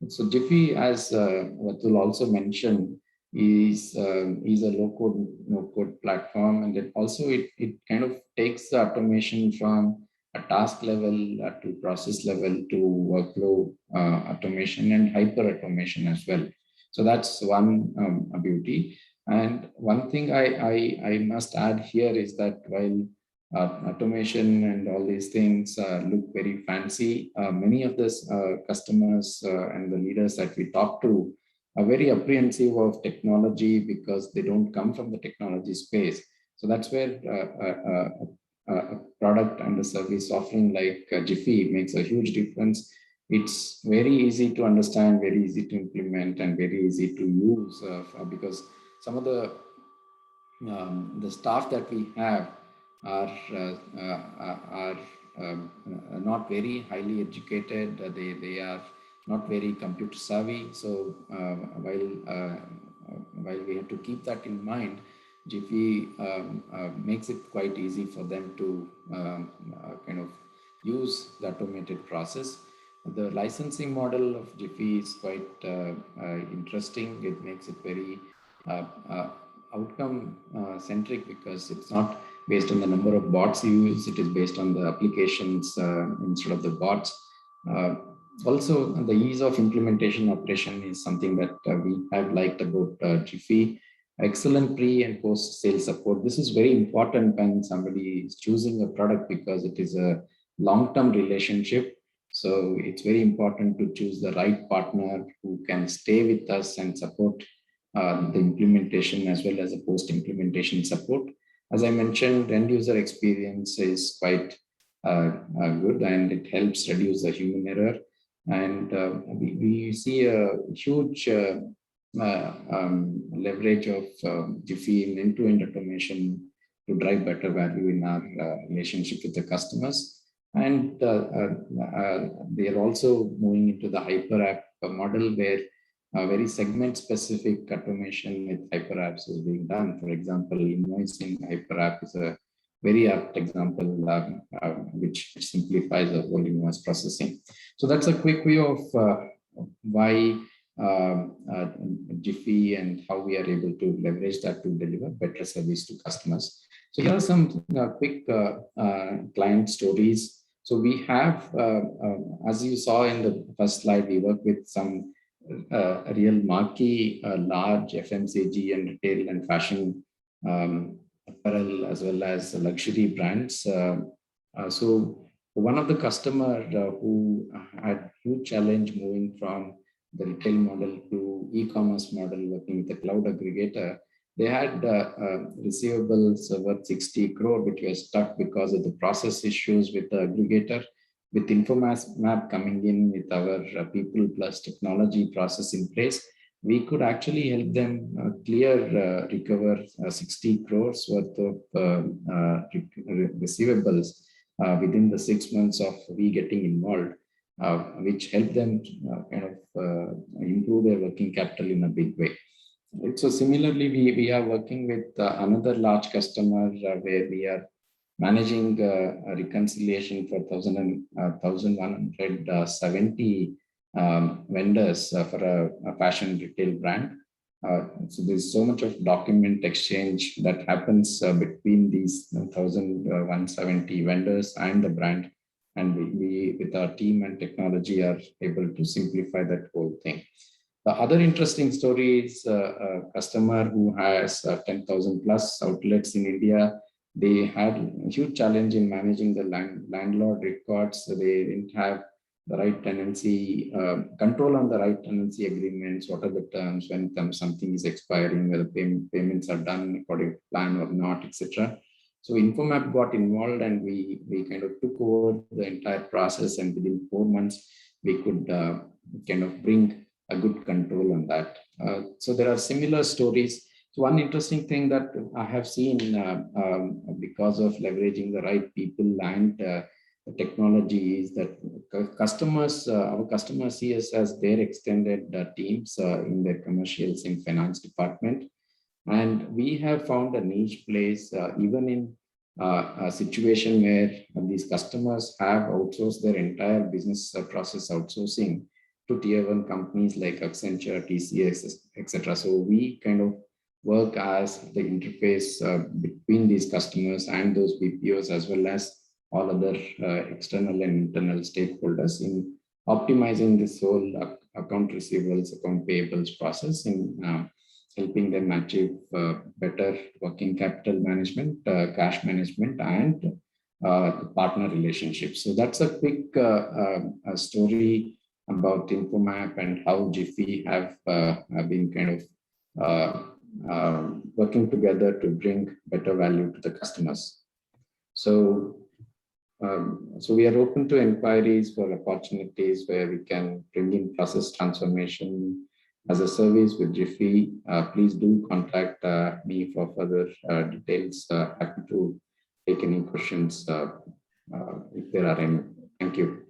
so Jiffy, as Vatul also mentioned, is a low-code, no-code platform, and it kind of takes the automation from a task level to process level to workflow automation and hyper automation as well. So that's one beauty. And one thing I must add here is that while automation and all these things look very fancy. Many of the customers and the leaders that we talk to are very apprehensive of technology because they don't come from the technology space. So that's where a product and a service offering like Jiffy makes a huge difference. It's very easy to understand, very easy to implement, and very easy to use because some of the staff that we have are not very highly educated. They are not very computer savvy. So while we have to keep that in mind, Jiffy makes it quite easy for them to kind of use the automated process. The licensing model of Jiffy is quite interesting. It makes it very outcome centric because it's not based on the number of bots you use, it is based on the applications instead of the bots. Also, the ease of implementation operation is something that we have liked about Jiffy. Excellent pre and post sales support. This is very important when somebody is choosing a product because it is a long-term relationship. So it's very important to choose the right partner who can stay with us and support the implementation as well as the post-implementation support. As I mentioned, end user experience is quite good and it helps reduce the human error. And we see a huge leverage of Jiffy in end-to-end automation to drive better value in our relationship with the customers. And they are also moving into the hyper app model where very segment specific automation with hyper apps is being done. For example, invoicing hyper app is a very apt example which simplifies the whole invoice processing. So that's a quick view of why Jiffy and how we are able to leverage that to deliver better service to customers. So here are some quick client stories. So we have, as you saw in the first slide, we work with some real marquee, large FMCG and retail and fashion apparel as well as luxury brands. So one of the customer who had huge challenge moving from the retail model to e-commerce model working with the cloud aggregator, they had receivables worth 60 crore, which was stuck because of the process issues with the aggregator. With Infomap coming in with our people plus technology process in place, we could actually help them recover 60 crores worth of receivables within the 6 months of we getting involved, which helped them kind of improve their working capital in a big way. So similarly, we are working with another large customer where we are managing a reconciliation for 1,170 vendors for a fashion retail brand. So there's so much of document exchange that happens between these 1,170 vendors and the brand. And we, with our team and technology, are able to simplify that whole thing. The other interesting story is a customer who has 10,000 plus outlets in India. They had a huge challenge in managing the landlord records. So they didn't have the right tenancy, control on the right tenancy agreements, what are the terms, when something is expiring, whether payments are done according to plan or not, etc. So Infomap got involved and we kind of took over the entire process, and within 4 months, we could kind of bring a good control on that. So there are similar stories. So one interesting thing that I have seen because of leveraging the right people and the technology is that customers, our customers see us as their extended teams in their commercials in finance department. And we have found a niche place even in a situation where these customers have outsourced their entire business process outsourcing to tier 1 companies like Accenture, TCS, etc. So we kind of work as the interface between these customers and those BPOs, as well as all other external and internal stakeholders in optimizing this whole account receivables, account payables process, in helping them achieve better working capital management, cash management, and the partner relationship. So that's a quick story about Infomap and how Jiffy have been kind of working together to bring better value to the customers. So we are open to inquiries for opportunities where we can bring in process transformation as a service with Jiffy. Please do contact me for further details. Happy to take any questions if there are any. Thank you.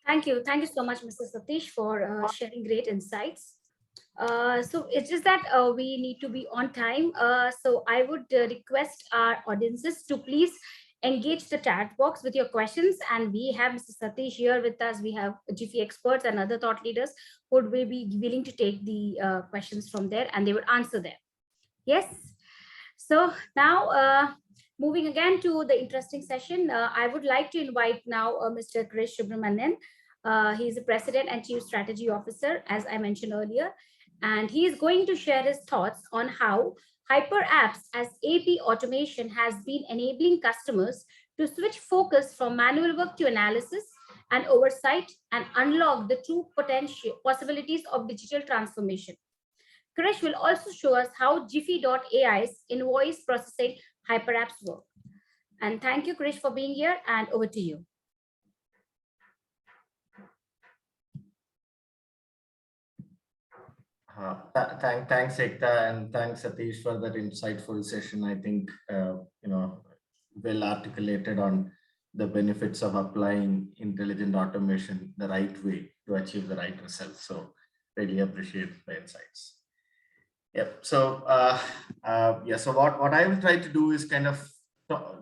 Thank you. Thank you so much, Mr. Satish, for sharing great insights. So it's just that we need to be on time. So I would request our audiences to please engage the chat box with your questions. And we have Mr. Satish here with us. We have Jiffy experts and other thought leaders who would be willing to take the questions from there and they would answer them. Yes. So now moving again to the interesting session, I would like to invite now Mr. Krish Subramanian. He's the President and Chief Strategy Officer, as I mentioned earlier. And he is going to share his thoughts on how Hyper Apps as AP automation has been enabling customers to switch focus from manual work to analysis and oversight and unlock the true possibilities of digital transformation. Krish will also show us how Jiffy.ai's invoice processing Hyper Apps work. And thank you, Krish, for being here, and over to you. Thanks, Ekta, and thanks, Satish, for that insightful session. I think, well articulated on the benefits of applying intelligent automation the right way to achieve the right results. So really appreciate the insights. Yep. So, so what I will try to do is kind of,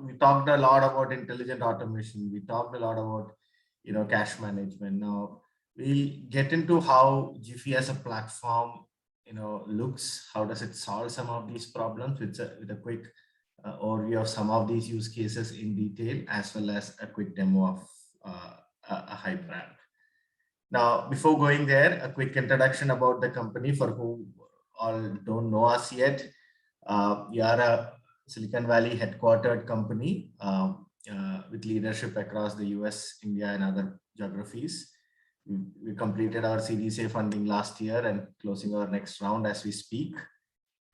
we talked a lot about intelligent automation. We talked a lot about, cash management. Now, we get into how Jiffy as a platform, looks, how does it solve some of these problems with a quick overview of some of these use cases in detail, as well as a quick demo of a Hyper App. Now, before going there, a quick introduction about the company for who all don't know us yet. We are a Silicon Valley headquartered company with leadership across the US, India, and other geographies. We completed our Series A funding last year and closing our next round as we speak.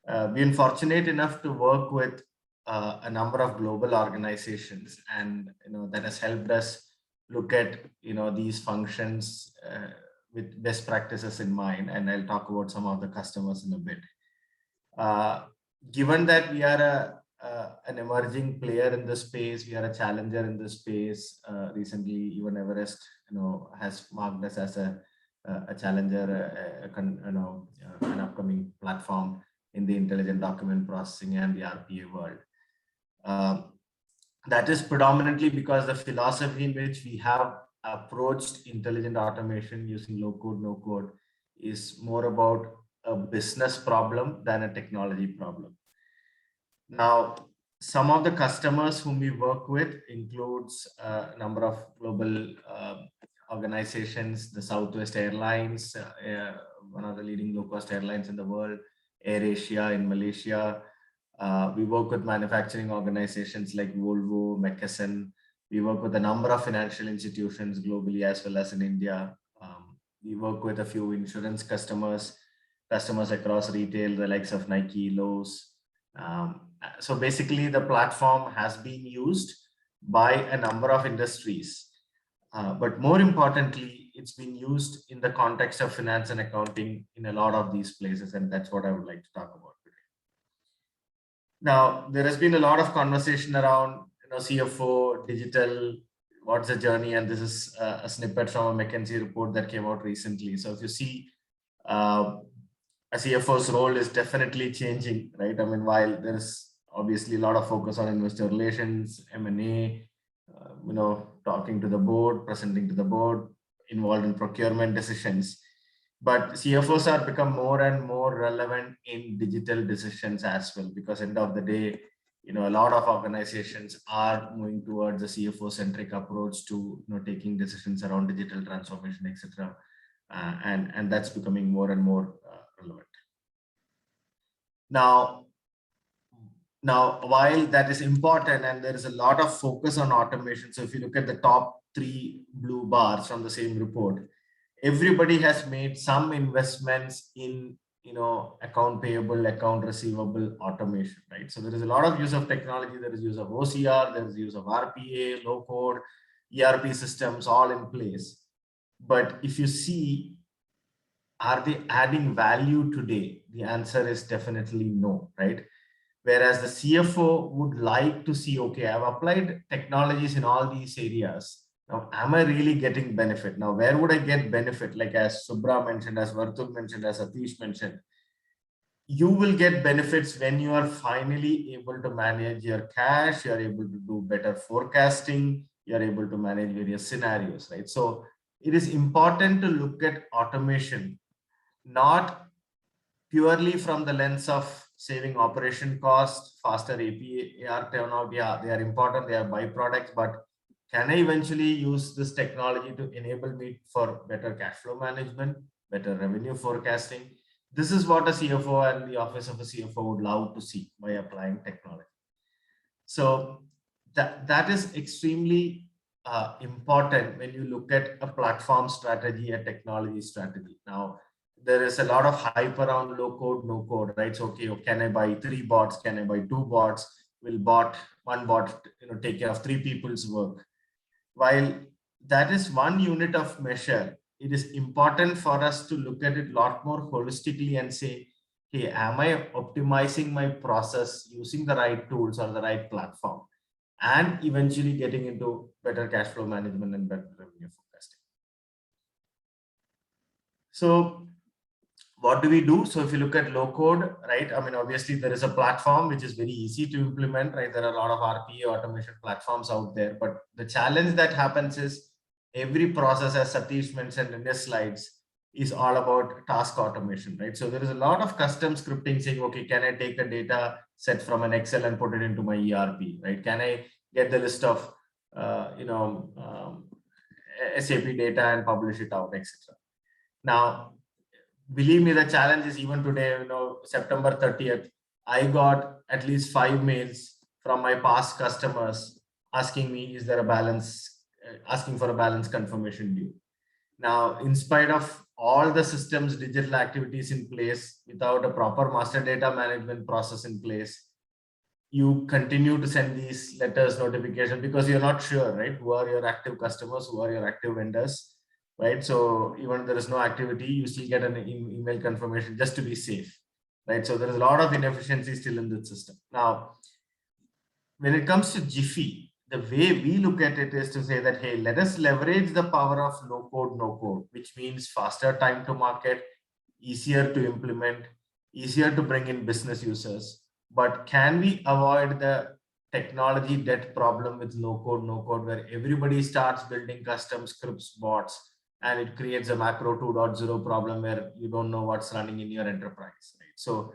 We've been fortunate enough to work with a number of global organizations, and that has helped us look at these functions with best practices in mind. And I'll talk about some of the customers in a bit. Given that we are an emerging player in the space, we are a challenger in the space. Recently, even Everest, has marked us as a challenger, an upcoming platform in the intelligent document processing and the RPA world. That is predominantly because the philosophy in which we have approached intelligent automation using low code, no code is more about a business problem than a technology problem. Now, some of the customers whom we work with includes a number of global organizations, the Southwest Airlines, one of the leading low-cost airlines in the world, AirAsia in Malaysia. We work with manufacturing organizations like Volvo, McKesson. We work with a number of financial institutions globally as well as in India. We work with a few insurance customers across retail, the likes of Nike, Lowe's. So basically, the platform has been used by a number of industries. But more importantly, it's been used in the context of finance and accounting in a lot of these places. And that's what I would like to talk about today. Now, there has been a lot of conversation around CFO, digital, what's the journey? And this is a snippet from a McKinsey report that came out recently. So if you see, a CFO's role is definitely changing, right? I mean, while there's obviously a lot of focus on investor relations, M&A, talking to the board, presenting to the board, involved in procurement decisions. But CFOs are become more and more relevant in digital decisions as well, because end of the day, a lot of organizations are moving towards a CFO-centric approach to taking decisions around digital transformation, etc. And that's becoming more and more relevant. Now, Now, while that is important and there is a lot of focus on automation, so if you look at the top 3 blue bars from the same report, everybody has made some investments in, account payable, account receivable automation, right? So there is a lot of use of technology. There is use of OCR, there is use of RPA, low code, ERP systems, all in place. But if you see, are they adding value today? The answer is definitely no, right? Whereas the CFO would like to see, okay, I've applied technologies in all these areas. Now, am I really getting benefit? Now, where would I get benefit? Like as Subra mentioned, as Vartul mentioned, as Atish mentioned, you will get benefits when you are finally able to manage your cash, you're able to do better forecasting, you're able to manage various scenarios, right? So it is important to look at automation, not purely from the lens of saving operation cost, faster AR turnout. Yeah, they are important, they are byproducts, but can I eventually use this technology to enable me for better cash flow management, better revenue forecasting? This is what a CFO and the office of a CFO would love to see by applying technology. So that is extremely important when you look at a platform strategy, a technology strategy. Now, there is a lot of hype around low code, no code, right? So, okay, can I buy 3 bots? Can I buy 2 bots? Will one bot, take care of 3 people's work? While that is one unit of measure, it is important for us to look at it a lot more holistically and say, hey, am I optimizing my process using the right tools or the right platform, and eventually getting into better cash flow management and better revenue forecasting? So what do we do? So if you look at low code, right? I mean, obviously there is a platform which is very easy to implement, right? There are a lot of RPA automation platforms out there, but the challenge that happens is every process, as Satish mentioned in his slides, is all about task automation, right? So there is a lot of custom scripting saying, okay, can I take a data set from an Excel and put it into my ERP, right? Can I get the list of, SAP data and publish it out, etc. Now, believe me, the challenge is even today, September 30th, I got at least 5 mails from my past customers asking me, is there a balance, asking for a balance confirmation due. Now, in spite of all the systems, digital activities in place, without a proper master data management process in place, you continue to send these letters, notifications, because you're not sure, right? Who are your active customers? Who are your active vendors? Right? So even if there is no activity, you still get an email confirmation just to be safe, right? So there is a lot of inefficiency still in the system. Now, when it comes to Jiffy, the way we look at it is to say that, hey, let us leverage the power of low code, no code, which means faster time to market, easier to implement, easier to bring in business users. But can we avoid the technology debt problem with low code, no code, where everybody starts building custom scripts, bots, and it creates a macro 2.0 problem where you don't know what's running in your enterprise, right? So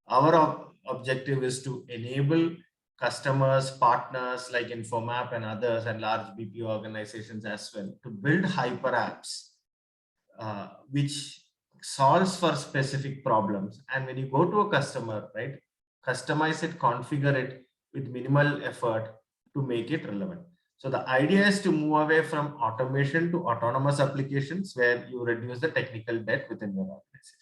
our objective is to enable customers, partners like Infomap and others, and large BPO organizations as well, to build hyper apps, which solves for specific problems. And when you go to a customer, right, customize it, configure it with minimal effort to make it relevant. So the idea is to move away from automation to autonomous applications where you reduce the technical debt within your organization.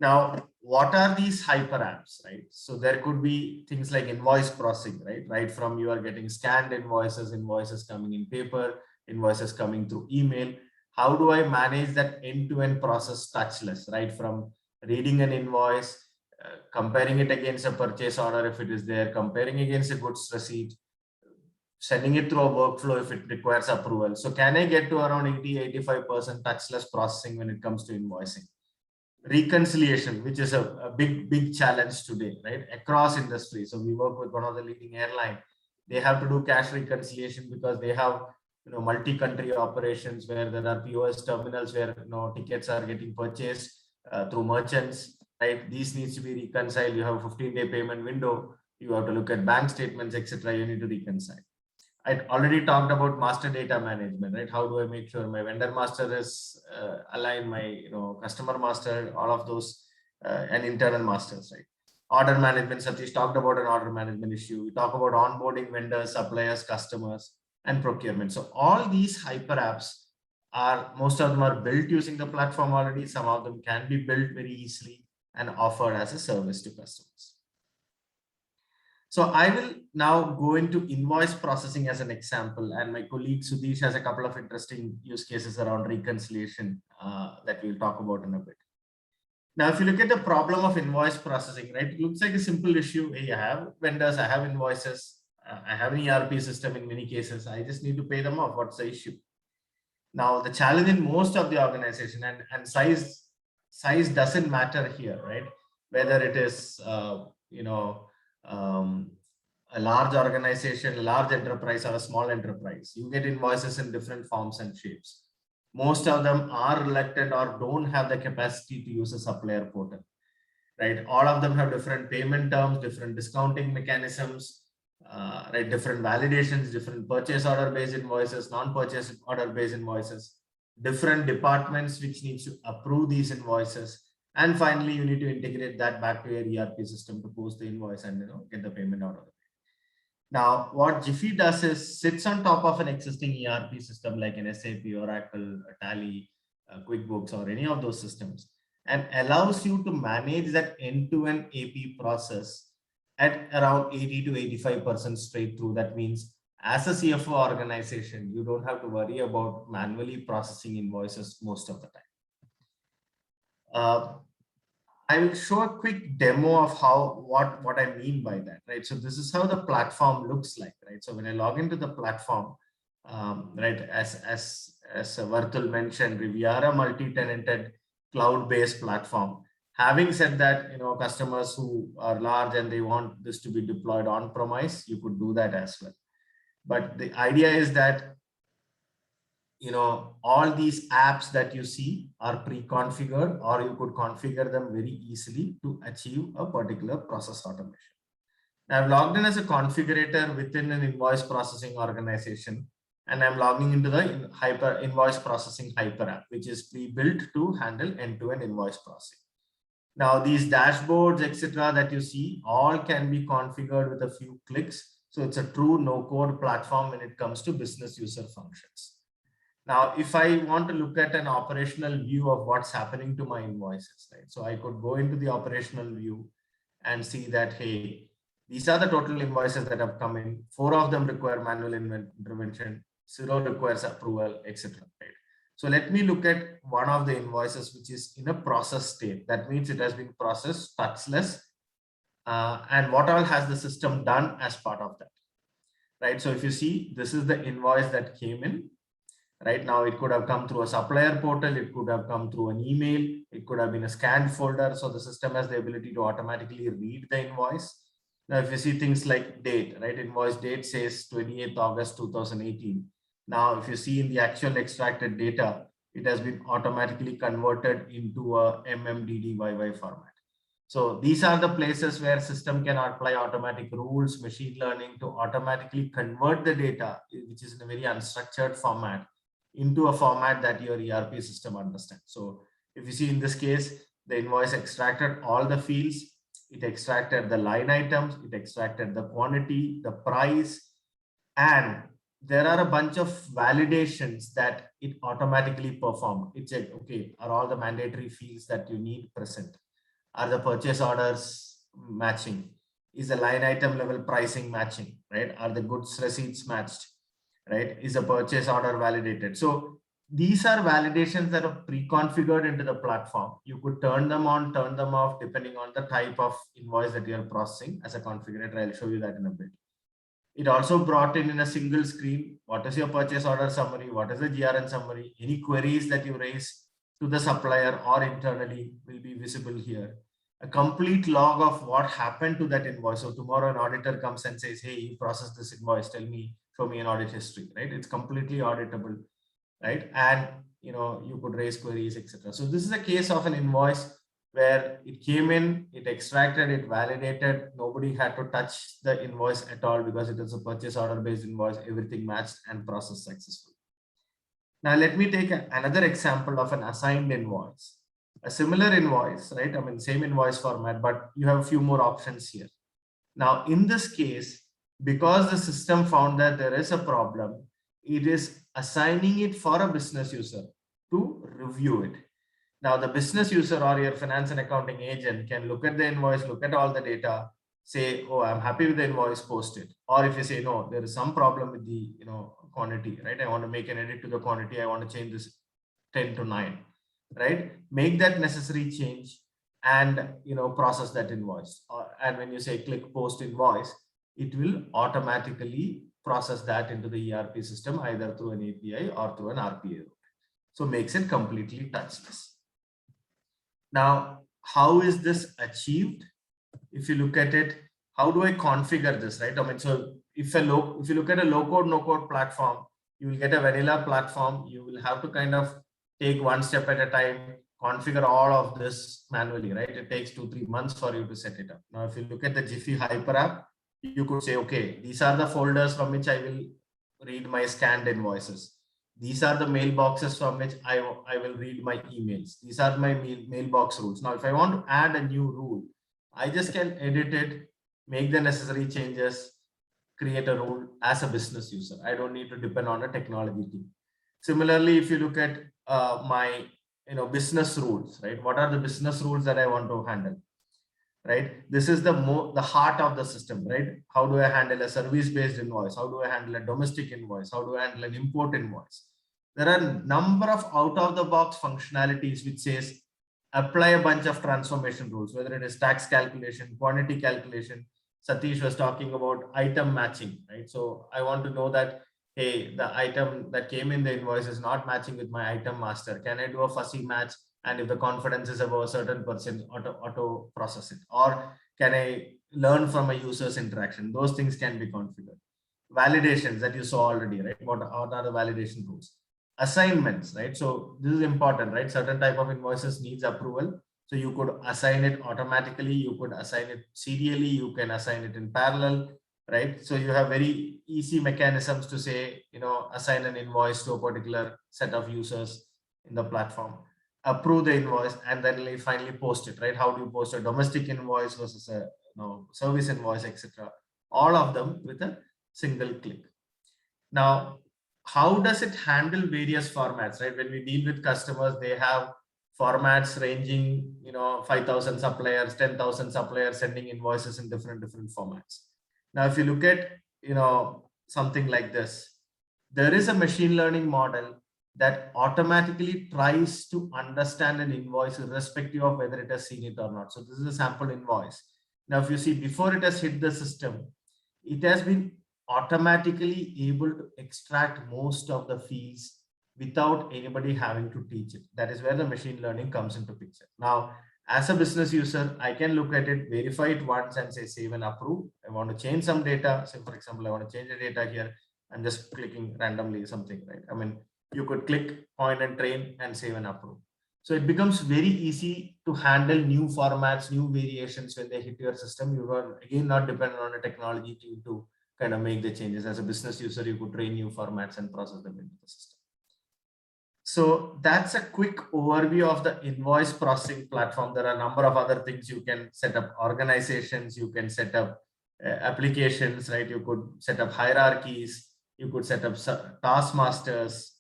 Now, what are these hyper apps, right? So there could be things like invoice processing, right? Right from you are getting scanned invoices, invoices coming in paper, invoices coming through email. How do I manage that end-to-end process touchless, right? From reading an invoice, comparing it against a purchase order if it is there, comparing against a goods receipt, sending it through a workflow if it requires approval. So can I get to around 80-85% touchless processing when it comes to invoicing? Reconciliation, which is a big challenge today, right, across industries. So we work with one of the leading airline. They have to do cash reconciliation because they have multi-country operations where there are POS terminals where tickets are getting purchased through merchants, right? These needs to be reconciled. You have a 15-day payment window. You have to look at bank statements, etc. You need to reconcile. I already talked about master data management, right? How do I make sure my vendor master is aligned, my customer master, all of those, and internal masters, right? Order management, Satish talked about an order management issue. We talk about onboarding vendors, suppliers, customers, and procurement. So all these hyper apps most of them are built using the platform already. Some of them can be built very easily and offered as a service to customers. So I will now go into invoice processing as an example, and my colleague Sudhish has a couple of interesting use cases around reconciliation that we'll talk about in a bit. Now, if you look at the problem of invoice processing, right, it looks like a simple issue. Hey, I have vendors, I have invoices, I have an ERP system in many cases. I just need to pay them off. What's the issue? Now, the challenge in most of the organization and size doesn't matter here, right? Whether it is, a large organization, a large enterprise, or a small enterprise, you get invoices in different forms and shapes. Most of them are reluctant or don't have the capacity to use a supplier portal, right? All of them have different payment terms, different discounting mechanisms, right? Different validations, different purchase order based invoices, non-purchase order based invoices, different departments which needs to approve these invoices. And finally, you need to integrate that back to your ERP system to post the invoice and get the payment out of it. Now, what Jiffy does is sits on top of an existing ERP system like an SAP, Oracle, Tally, QuickBooks, or any of those systems, and allows you to manage that end-to-end AP process at around 80 to 85% straight through. That means as a CFO organization, you don't have to worry about manually processing invoices most of the time. I will show a quick demo of what I mean by that, right? So this is how the platform looks like, right? So when I log into the platform, right, as Vartul mentioned, we are a multi-tenanted cloud-based platform. Having said that, customers who are large and they want this to be deployed on-premise, you could do that as well. But the idea is that all these apps that you see are pre-configured, or you could configure them very easily to achieve a particular process automation. Now, I've logged in as a configurator within an invoice processing organization, and I'm logging into the invoice processing hyper app, which is pre-built to handle end-to-end invoice processing. Now, these dashboards, etc., that you see, all can be configured with a few clicks. So it's a true no-code platform when it comes to business user functions. Now, if I want to look at an operational view of what's happening to my invoices, right? So I could go into the operational view and see that, hey, these are the total invoices that have come in. 4 of them require manual intervention, 0 requires approval, etc. Right? So let me look at one of the invoices which is in a process state. That means it has been processed touchless. And what all has the system done as part of that, right? So if you see, this is the invoice that came in. Right now, it could have come through a supplier portal. It could have come through an email. It could have been a scanned folder. So the system has the ability to automatically read the invoice. Now, if you see things like date, right? Invoice date says 28th August 2018. Now, if you see in the actual extracted data, it has been automatically converted into a MMDDYY format. So these are the places where system can apply automatic rules, machine learning to automatically convert the data, which is in a very unstructured format, into a format that your ERP system understands. So if you see in this case, the invoice extracted all the fields, it extracted the line items, it extracted the quantity, the price, and there are a bunch of validations that it automatically performed. It said, okay, are all the mandatory fields that you need present? Are the purchase orders matching? Is the line item level pricing matching, right? Are the goods receipts matched? Right? Is a purchase order validated? So these are validations that are pre-configured into the platform. You could turn them on, turn them off, depending on the type of invoice that you're processing as a configurator. I'll show you that in a bit. It also brought in a single screen, what is your purchase order summary? What is the GRN summary? Any queries that you raise to the supplier or internally will be visible here. A complete log of what happened to that invoice. So tomorrow an auditor comes and says, hey, you processed this invoice, tell me, show me an audit history, right? It's completely auditable, right? And you could raise queries, etc. So this is a case of an invoice where it came in, it extracted, it validated, nobody had to touch the invoice at all because it is a purchase order based invoice, everything matched and processed successfully. Now let me take another example of an assigned invoice. a similar invoice, right? I mean, same invoice format, but you have a few more options here. Now, in this case, because the system found that there is a problem, it is assigning it for a business user to review it. Now, the business user or your finance and accounting agent can look at the invoice, look at all the data, say, oh, I'm happy with the invoice, post it. Or if you say, no, there is some problem with the quantity, right? I want to make an edit to the quantity. I want to change this 10 to 9, right? Make that necessary change and process that invoice. And when you say click post invoice, it will automatically process that into the ERP system, either through an API or through an RPA route. So makes it completely touchless. Now, how is this achieved? If you look at it, how do I configure this, right? I mean, so if you look at a low code, no code platform, you will get a vanilla platform. You will have to kind of take one step at a time, configure all of this manually, right? It takes 2-3 months for you to set it up. Now, if you look at the Jiffy Hyper app, you could say, okay, these are the folders from which I will read my scanned invoices. These are the mailboxes from which I will read my emails. These are my mailbox rules. Now, if I want to add a new rule, I just can edit it, make the necessary changes, create a rule as a business user. I don't need to depend on a technology team. Similarly, if you look at my business rules, right? What are the business rules that I want to handle? Right? This is the heart of the system, right? How do I handle a service-based invoice? How do I handle a domestic invoice? How do I handle an import invoice? There are a number of out-of-the-box functionalities which says apply a bunch of transformation rules, whether it is tax calculation, quantity calculation. Satish was talking about item matching, right? So I want to know that, hey, the item that came in the invoice is not matching with my item master. Can I do a fuzzy match? And if the confidence is above a certain percent, auto process it? Or can I learn from a user's interaction? Those things can be configured. Validations that you saw already, right? What are the validation rules? Assignments, right? So this is important, right? Certain type of invoices needs approval. So you could assign it automatically. You could assign it serially. You can assign it in parallel, right? So you have very easy mechanisms to say, assign an invoice to a particular set of users in the platform, approve the invoice, and then finally post it, right? How do you post a domestic invoice versus a service invoice, etc.? All of them with a single click. Now, how does it handle various formats, right? When we deal with customers, they have formats ranging, 5,000 suppliers, 10,000 suppliers sending invoices in different formats. Now, if you look at, something like this, there is a machine learning model that automatically tries to understand an invoice irrespective of whether it has seen it or not. So this is a sample invoice. Now, if you see, before it has hit the system, it has been automatically able to extract most of the fees without anybody having to teach it. That is where the machine learning comes into picture. Now, as a business user, I can look at it, verify it once and say save and approve. I want to change some data. So for example, I want to change the data here. I'm just clicking randomly something, right? I mean, you could click, point and train and save and approve. So it becomes very easy to handle new formats, new variations when they hit your system. You are again not dependent on a technology team to kind of make the changes. As a business user, you could train new formats and process them into the system. So that's a quick overview of the invoice processing platform. There are a number of other things. You can set up organizations, you can set up applications, right? You could set up hierarchies, you could set up task masters,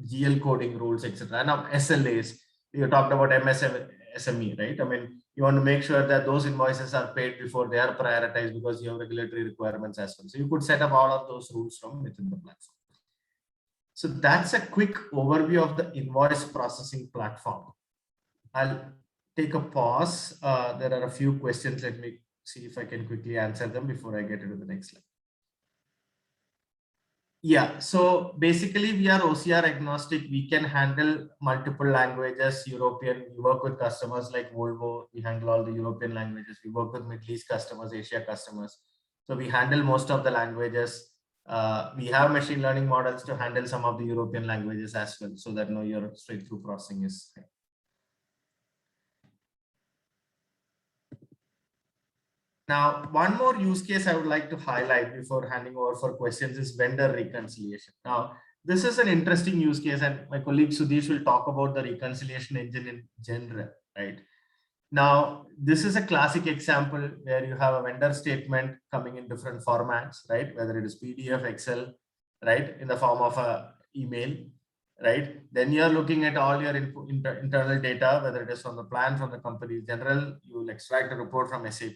GL coding rules, etc. And now SLAs, you talked about MSME, right? I mean, you want to make sure that those invoices are paid before they are prioritized because you have regulatory requirements as well. So you could set up all of those rules from within the platform. So that's a quick overview of the invoice processing platform. I'll take a pause. There are a few questions. Let me see if I can quickly answer them before I get into the next slide. Yeah, so basically we are OCR agnostic. We can handle multiple languages. European, we work with customers like Volvo. We handle all the European languages. We work with Middle East customers, Asia customers. So we handle most of the languages. We have machine learning models to handle some of the European languages as well, so that your straight through processing is high. Now, one more use case I would like to highlight before handing over for questions is vendor reconciliation. Now, this is an interesting use case, and my colleague Sudesh will talk about the reconciliation engine in general, right? Now, this is a classic example where you have a vendor statement coming in different formats, right? Whether it is PDF, Excel, right, in the form of a email, right? Then you're looking at all your internal data, whether it is from the plan, from the company general, you will extract a report from SAP.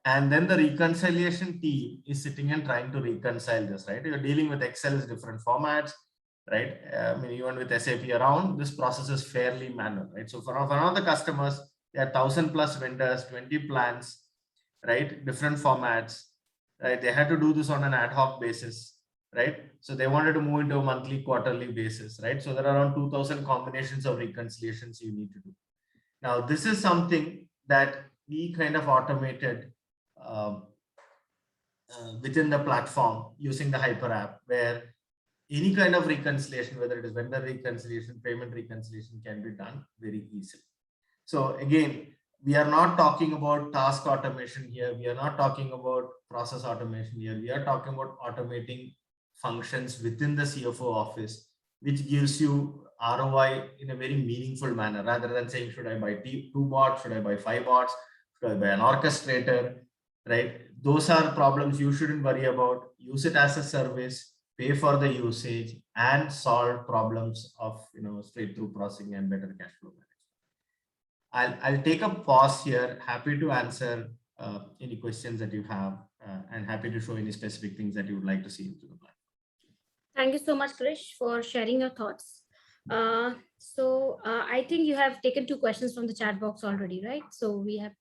And then the reconciliation team is sitting and trying to reconcile this, right? You're dealing with Excel's different formats, right? I mean, even with SAP around, this process is fairly manual, right? So for one of the customers, there are 1,000+ vendors, 20 plans, right? Different formats, right? They had to do this on an ad hoc basis, right? So they wanted to move into a monthly, quarterly basis, right? So there are around 2,000 combinations of reconciliations you need to do. Now, this is something that we kind of automated within the platform using the Hyper app, where any kind of reconciliation, whether it is vendor reconciliation, payment reconciliation, can be done very easily. So again, we are not talking about task automation here. We are not talking about process automation here. We are talking about automating functions within the CFO office, which gives you ROI in a very meaningful manner, rather than saying, should I buy 2 bots? Should I buy 5 bots? Should I buy an orchestrator? Right? Those are problems you shouldn't worry about. Use it as a service, pay for the usage, and solve problems of straight through processing and better cash flow management. I'll take a pause here. Happy to answer any questions that you have, and happy to show any specific things that you would like to see into the plan. Thank you so much, Krish, for sharing your thoughts. I think you have taken 2 questions from the chat box already, right? So we have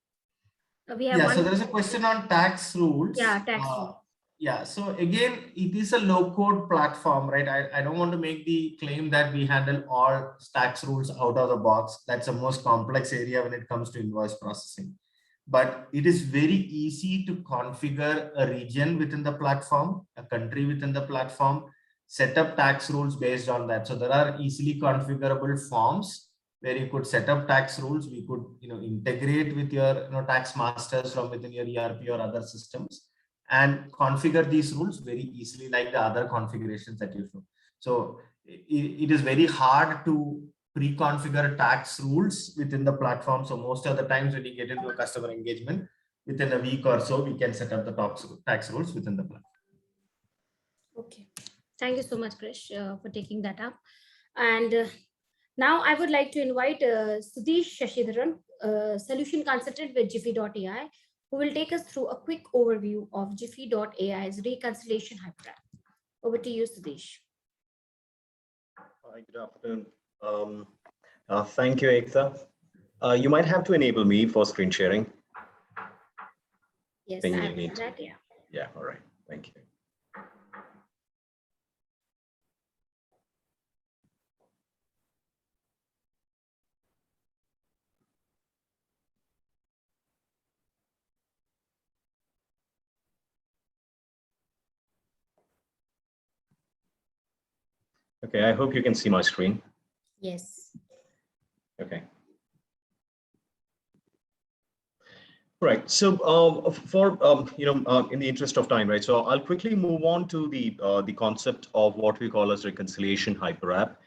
one. So there is a question on tax rules. Yeah, tax rules. Yeah, so again, it is a low-code platform, right? I don't want to make the claim that we handle all tax rules out of the box. That's the most complex area when it comes to invoice processing. But it is very easy to configure a region within the platform, a country within the platform, set up tax rules based on that. So there are easily configurable forms where you could set up tax rules. We could integrate with your tax masters from within your ERP or other systems, and configure these rules very easily, like the other configurations that you show. So it is very hard to pre-configure tax rules within the platform. So most of the times when you get into a customer engagement, within a week or so, we can set up the tax rules within the platform. Okay. Thank you so much, Krish, for taking that up. And now I would like to invite Sudesh Shashidharan, solution consultant with Jiffy.ai, who will take us through a quick overview of Jiffy.ai's reconciliation hyper app. Over to you, Sudesh. Hi, good afternoon. Thank you, Ekta. You might have to enable me for screen sharing. Yes, I have that, yeah. Yeah, all right, thank you. Okay, I hope you can see my screen. Yes. Okay. Right. So in the interest of time, right? So I'll quickly move on to the concept of what we call as reconciliation hyper app.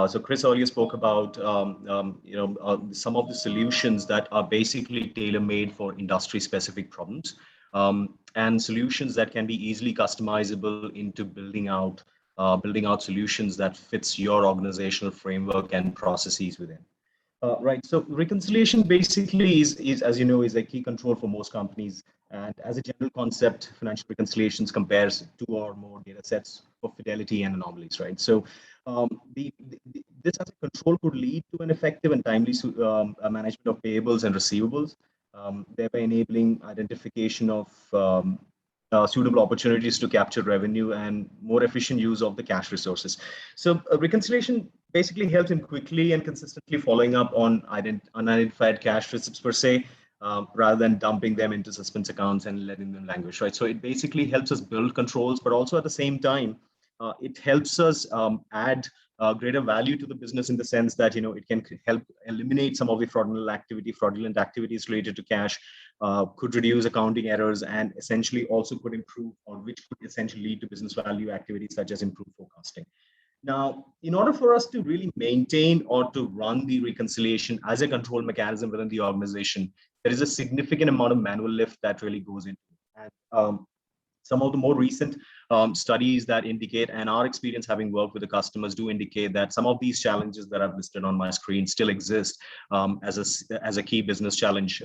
So Chris earlier spoke about some of the solutions that are basically tailor-made for industry-specific problems, and solutions that can be easily customizable into building out solutions that fits your organizational framework and processes within. Right. So reconciliation basically is, as you know, is a key control for most companies. And as a general concept, financial reconciliations compares 2 or more data sets for fidelity and anomalies, right? So this as a control could lead to an effective and timely management of payables and receivables, thereby enabling identification of suitable opportunities to capture revenue and more efficient use of the cash resources. So reconciliation basically helps in quickly and consistently following up on unidentified cash receipts per se, rather than dumping them into suspense accounts and letting them languish, right? So it basically helps us build controls, but also at the same time, it helps us add greater value to the business in the sense that it can help eliminate some of the fraudulent activities related to cash, could reduce accounting errors, and essentially also could improve, or which could essentially lead to business value activities such as improved forecasting. Now, in order for us to really maintain or to run the reconciliation as a control mechanism within the organization, there is a significant amount of manual lift that really goes into it. And some of the more recent studies that indicate, and our experience having worked with the customers do indicate, that some of these challenges that I've listed on my screen still exist as a key business challenge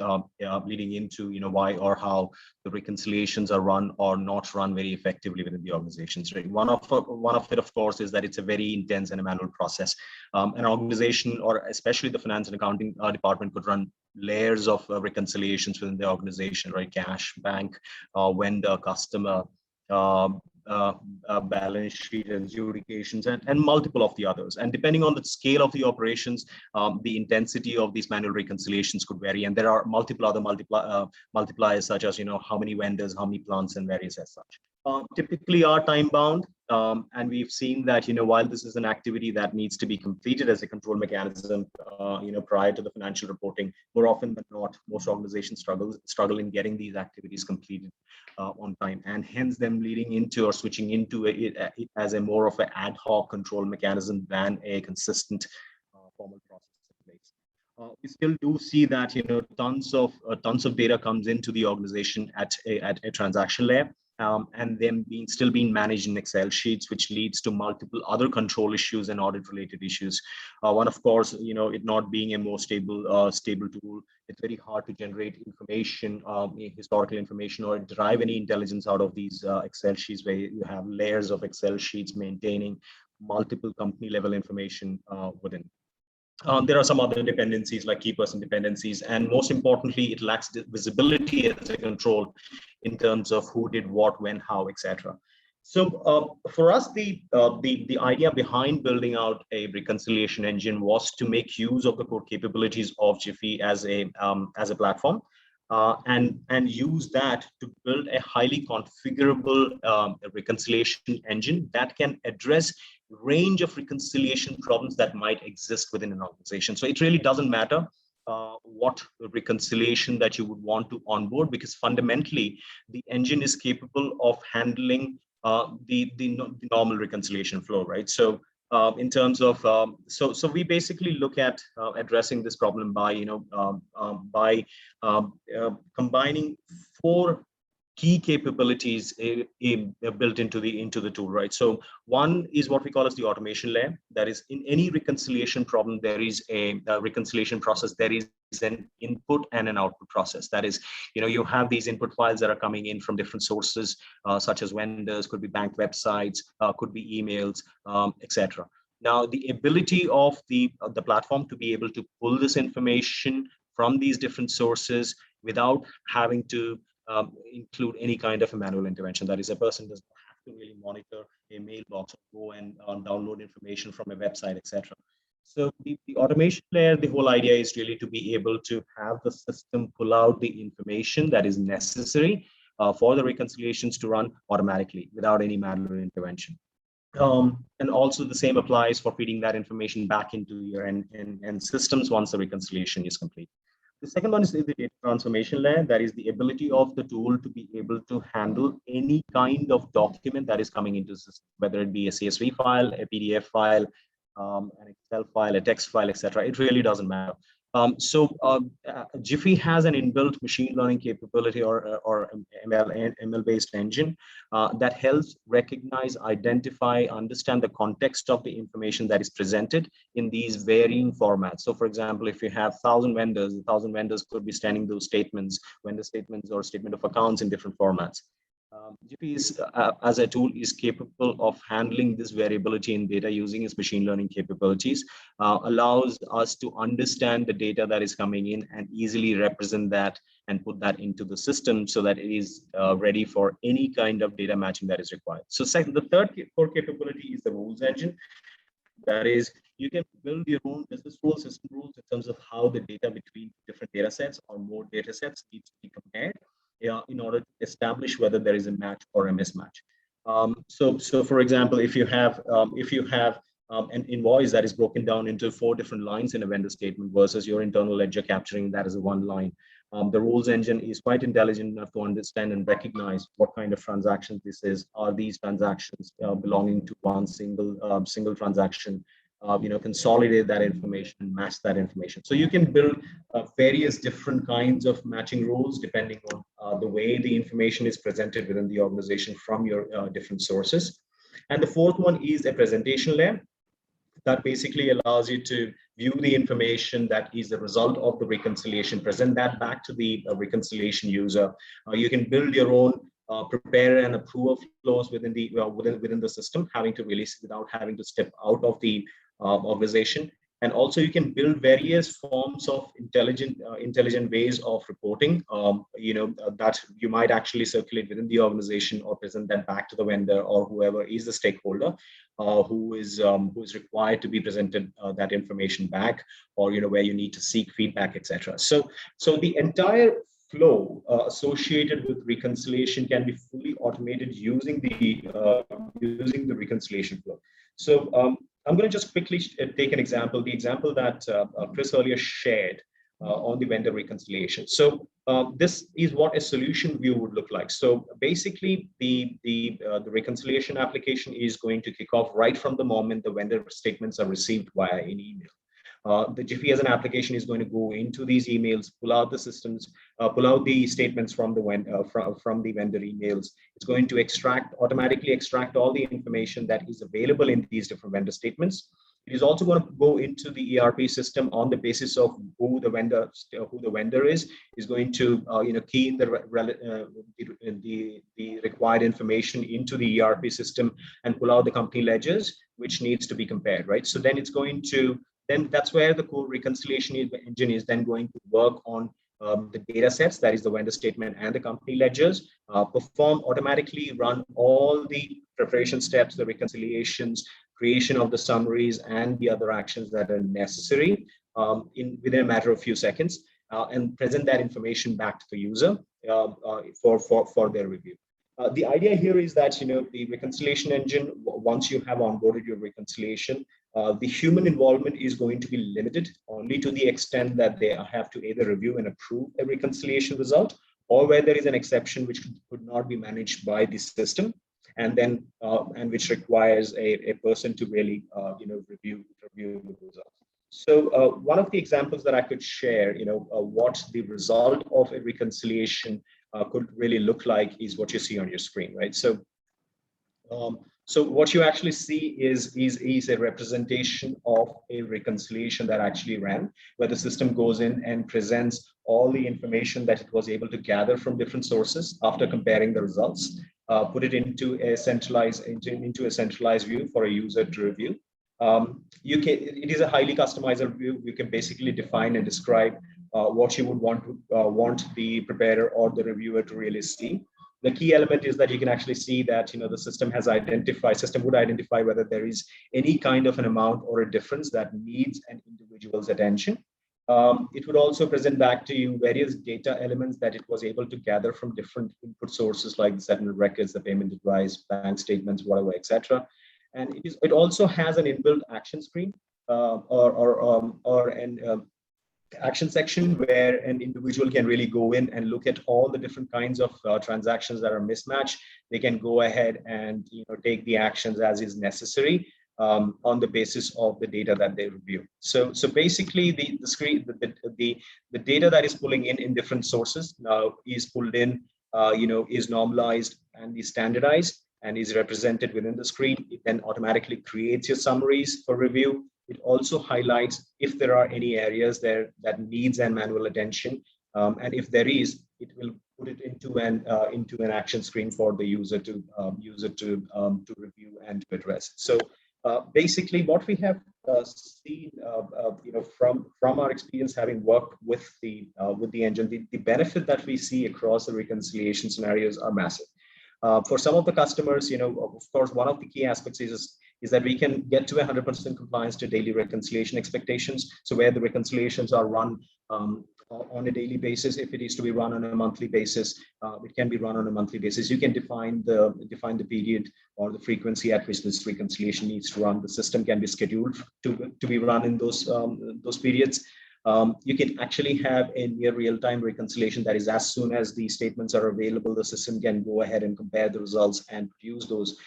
leading into why or how the reconciliations are run or not run very effectively within the organizations. Right? One of it, of course, is that it's a very intense and a manual process. An organization, or especially the finance and accounting department, could run layers of reconciliations within the organization, right? Cash, bank, vendor, customer, balance sheet, adjudications, and multiple of the others. And depending on the scale of the operations, the intensity of these manual reconciliations could vary. And there are multiple other multipliers, such as how many vendors, how many plants, and various as such. Typically are time bound, and we've seen that while this is an activity that needs to be completed as a control mechanism prior to the financial reporting, more often than not, most organizations struggle in getting these activities completed on time, and hence them leading into or switching into it as a more of an ad hoc control mechanism than a consistent formal process in place. We still do see that tons of data comes into the organization at a transaction layer. And them still being managed in Excel sheets, which leads to multiple other control issues and audit-related issues. One, of course, it not being a more stable tool, it's very hard to generate information, historical information, or derive any intelligence out of these Excel sheets, where you have layers of Excel sheets maintaining multiple company-level information within. There are some other dependencies like key person dependencies, and most importantly, it lacks visibility as a control in terms of who did what, when, how, etc. So for us, the idea behind building out a reconciliation engine was to make use of the core capabilities of Jiffy as a platform, and use that to build a highly configurable reconciliation engine that can address range of reconciliation problems that might exist within an organization. So it really doesn't matter what reconciliation that you would want to onboard, because fundamentally the engine is capable of handling the normal reconciliation flow, right? So in terms of so we basically look at addressing this problem by combining 4 key capabilities built into the tool, right? So one is what we call as the automation layer. That is, in any reconciliation problem, there is a reconciliation process. There is an input and an output process. That is, you have these input files that are coming in from different sources, such as vendors, could be bank websites, could be emails, etc. Now, the ability of the platform to be able to pull this information from these different sources without having to include any kind of a manual intervention. That is, a person does not have to really monitor a mailbox or go and download information from a website, etc. So the automation layer, the whole idea is really to be able to have the system pull out the information that is necessary for the reconciliations to run automatically without any manual intervention. And also the same applies for feeding that information back into your end systems once the reconciliation is complete. The second one is the data transformation layer. That is the ability of the tool to be able to handle any kind of document that is coming into the system, whether it be a CSV file, a PDF file, an Excel file, a text file, etc. It really doesn't matter. Jiffy has an inbuilt machine learning capability or ML-based engine that helps recognize, identify, understand the context of the information that is presented in these varying formats. So for example, if you have 1,000 vendors, 1,000 vendors could be sending those statements, vendor statements or statement of accounts in different formats. Jiffy as a tool is capable of handling this variability in data using its machine learning capabilities, allows us to understand the data that is coming in and easily represent that and put that into the system so that it is ready for any kind of data matching that is required. So the third core capability is the rules engine. That is, you can build your own business rules, system rules in terms of how the data between different data sets or more data sets needs to be compared in order to establish whether there is a match or a mismatch. So for example, if you have an invoice that is broken down into 4 different lines in a vendor statement versus your internal ledger capturing that as a one line, The rules engine is quite intelligent enough to understand and recognize what kind of transactions this is. Are these transactions belonging to one single transaction? Consolidate that information and match that information. So you can build various different kinds of matching rules depending on the way the information is presented within the organization from your different sources. And the fourth one is a presentation layer that basically allows you to view the information that is the result of the reconciliation, present that back to the reconciliation user. You can build your own prepare and approve flows within the system, having to release without having to step out of the organization. And also you can build various forms of intelligent ways of reporting, that you might actually circulate within the organization or present that back to the vendor or whoever is the stakeholder who is required to be presented that information back, or where you need to seek feedback, etc. So the entire flow associated with reconciliation can be fully automated using the reconciliation flow. So I'm going to just quickly take an example, the example that Chris earlier shared on the vendor reconciliation. So this is what a solution view would look like. So basically, the reconciliation application is going to kick off right from the moment the vendor statements are received via an email. The Jiffy as an application is going to go into these emails, pull out the systems, pull out the statements from the vendor emails. It's going to automatically extract all the information that is available in these different vendor statements. It is also going to go into the ERP system on the basis of who the vendor is going to key in the required information into the ERP system and pull out the company ledgers, which needs to be compared, right? So then it's going to that's where the core reconciliation engine is then going to work on the data sets, that is the vendor statement and the company ledgers, automatically run all the preparation steps, the reconciliations, creation of the summaries, and the other actions that are necessary within a matter of a few seconds, and present that information back to the user for their review. The idea here is that the reconciliation engine, once you have onboarded your reconciliation, the human involvement is going to be limited only to the extent that they have to either review and approve a reconciliation result, or where there is an exception which could not be managed by the system, and which requires a person to really review the result. So one of the examples that I could share, what the result of a reconciliation could really look like is what you see on your screen, right? So what you actually see is a representation of a reconciliation that actually ran, where the system goes in and presents all the information that it was able to gather from different sources after comparing the results, put it into a centralized view for a user to review. It is a highly customizable view. You can basically define and describe what you would want the preparer or the reviewer to really see. The key element is that you can actually see that the system would identify whether there is any kind of an amount or a difference that needs an individual's attention. It would also present back to you various data elements that it was able to gather from different input sources like the settlement records, the payment advice, bank statements, whatever, etc. And it also has an inbuilt action screen or an action section where an individual can really go in and look at all the different kinds of transactions that are mismatched. They can go ahead and take the actions as is necessary on the basis of the data that they review. So basically the data that is pulling in different sources now is pulled in, is normalized and is standardized and is represented within the screen. It then automatically creates your summaries for review. It also highlights if there are any areas there that needs an manual attention, and if there is, it will put it into an action screen for the user to review and to address. So basically, what we have seen, from our experience having worked with the engine, the benefit that we see across the reconciliation scenarios are massive. For some of the customers, of course, one of the key aspects is that we can get to 100% compliance to daily reconciliation expectations. So where the reconciliations are run on a daily basis, if it is to be run on a monthly basis, it can be run on a monthly basis. You can define the period or the frequency at which this reconciliation needs to run. The system can be scheduled to be run in those periods. you can actually have a near real-time reconciliation. That is, as soon as the statements are available, the system can go ahead and compare the results and produce those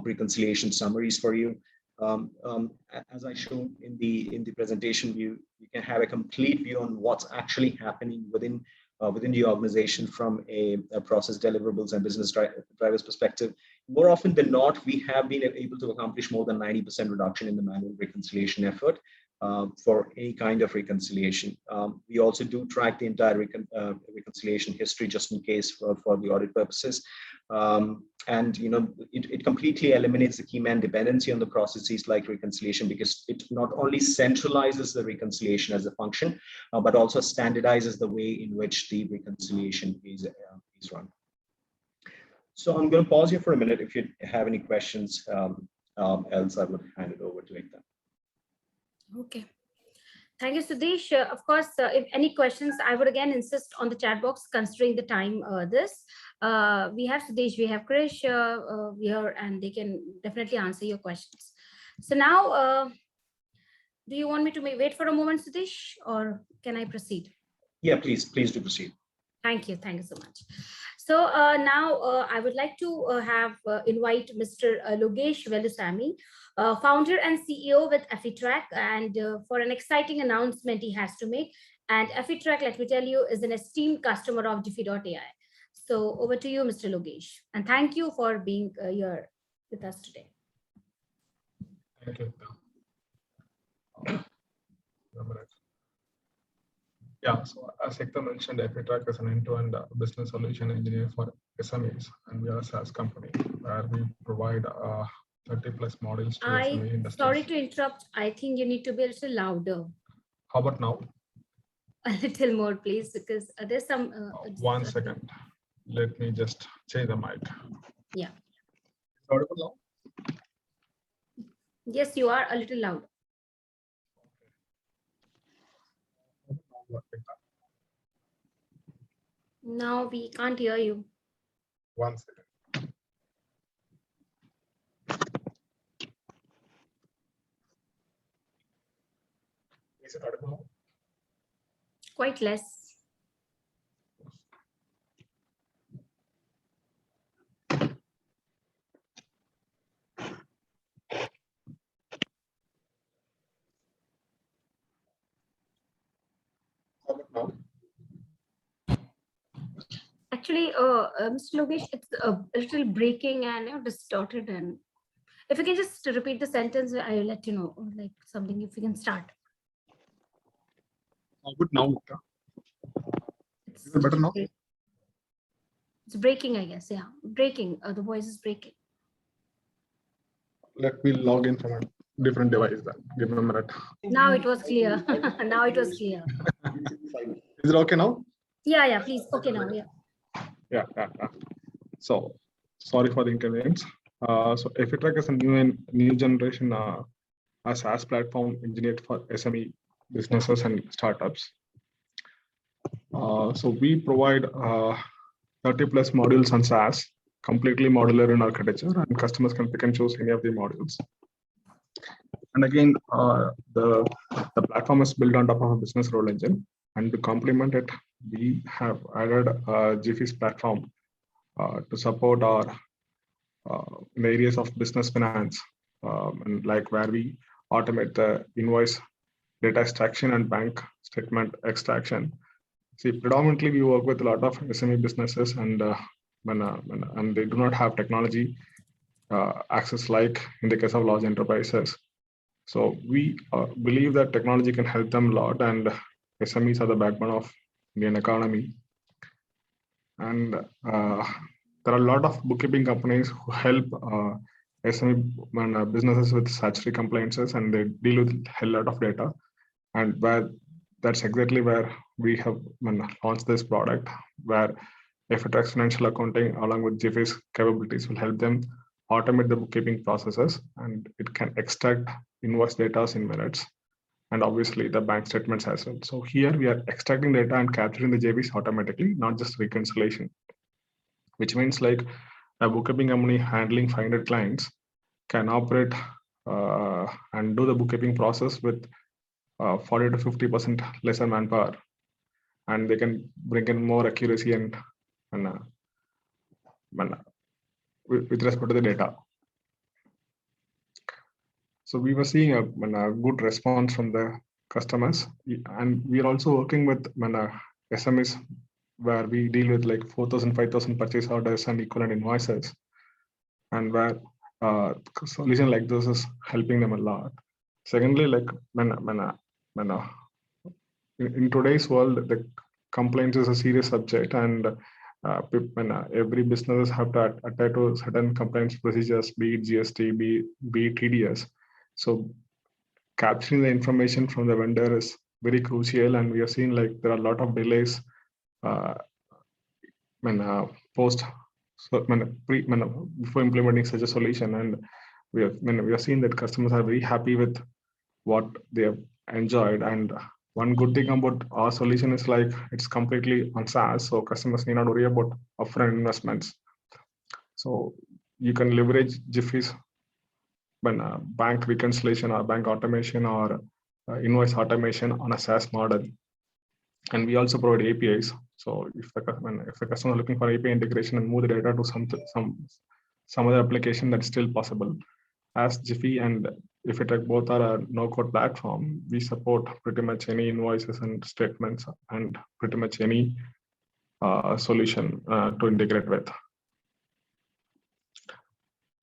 reconciliation summaries for you. As I showed in the presentation, you can have a complete view on what's actually happening within the organization from a process deliverables and business drivers perspective. More often than not, we have been able to accomplish more than 90% reduction in the manual reconciliation effort for any kind of reconciliation. We also do track the entire reconciliation history just in case for the audit purposes. And it completely eliminates the key man dependency on the processes like reconciliation, because it not only centralizes the reconciliation as a function, but also standardizes the way in which the reconciliation is run. So I'm going to pause here for a minute. If you have any questions, else I would hand it over to Ekta. Okay. Thank you, Sudesh. Of course, if any questions, I would again insist on the chat box, considering the time. We have Sudesh, we have Krish here, and they can definitely answer your questions. So now, do you want me to wait for a moment, Sudesh, or can I proceed? Yeah, please do proceed. Thank you so much. So now I would like to invite Mr. Logesh Velusamy, founder and CEO with Affitrack, and for an exciting announcement he has to make. And Affitrack, let me tell you, is an esteemed customer of Jiffy.ai. So over to you, Mr. Logesh, and thank you for being here with us today. Thank you. Yeah, so as Ekta mentioned, Affitrack is an end-to-end business solution engineer for SMEs, and we are a SaaS company where we provide 30+ modules to SME industries. Sorry to interrupt. I think you need to be a little louder. How about now? A little more, please, because there's some. 1 second. Let me just change the mic. Yeah. Audible now? Yes, you are a little louder. No, we can't hear you. 1 second. Is it audible now? Quite less. How about now? Actually, Mr. Logesh, it's a little breaking and distorted. And if you can just repeat the sentence, I'll let you know, like something, if you can start. How about now? Is it better now? It's breaking, I guess. Yeah, breaking. The voice is breaking. Let me log in from a different device then. Give me a minute. Now it was clear. Now it was clear. Is it okay now? Yeah, please. Okay, now, yeah. Yeah. So sorry for the inconvenience. So Affitrack is a new generation a SaaS platform engineered for SME businesses and startups. So we provide 30+ modules on SaaS, completely modular in architecture, and customers can pick and choose any of the modules. And again, the platform is built on top of a business role engine. And to complement it, we have added Jiffy's platform to support our in the areas of business finance, and like where we automate the invoice data extraction and bank statement extraction. See, predominantly we work with a lot of SME businesses, and and they do not have technology access like in the case of large enterprises. So we believe that technology can help them a lot, and SMEs are the backbone of Indian economy. And there are a lot of bookkeeping companies who help SME businesses with statutory compliances, and they deal with a hell lot of data. And that's exactly where we have launched this product, where Affitrack's financial accounting along with Jiffy's capabilities will help them automate the bookkeeping processes, and it can extract invoice data in minutes, and obviously the bank statements as well. So here we are extracting data and capturing the JVs automatically, not just reconciliation, which means like a bookkeeping company handling 500 clients can operate and do the bookkeeping process with 40 to 50% lesser manpower, and they can bring in more accuracy and with respect to the data. So we were seeing a good response from the customers, and we are also working with SMEs where we deal with like 4,000, 5,000 purchase orders and equivalent invoices, and where solution like this is helping them a lot. Secondly, like in today's world, the complaints is a serious subject, and every businesses have to adhere to certain compliance procedures, be it GST, be it TDS. So capturing the information from the vendor is very crucial, and we have seen like there are a lot of delays post before implementing such a solution, and we have seen that customers are very happy with what they have enjoyed. And one good thing about our solution is like it's completely on SaaS, so customers need not worry about upfront investments. So you can leverage Jiffy's bank reconciliation or bank automation or invoice automation on a SaaS model. And we also provide APIs. So if the customer is looking for API integration and move the data to some other application, that's still possible. As Jiffy and Ifitech both are a no-code platform, we support pretty much any invoices and statements and pretty much any solution to integrate with.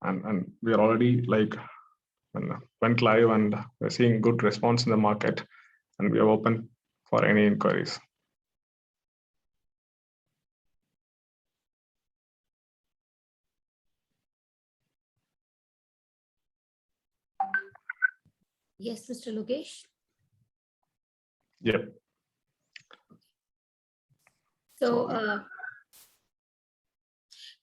And we are already like went live, and we're seeing good response in the market, and we are open for any inquiries. Yes, Mr. Lokesh. Yeah. So,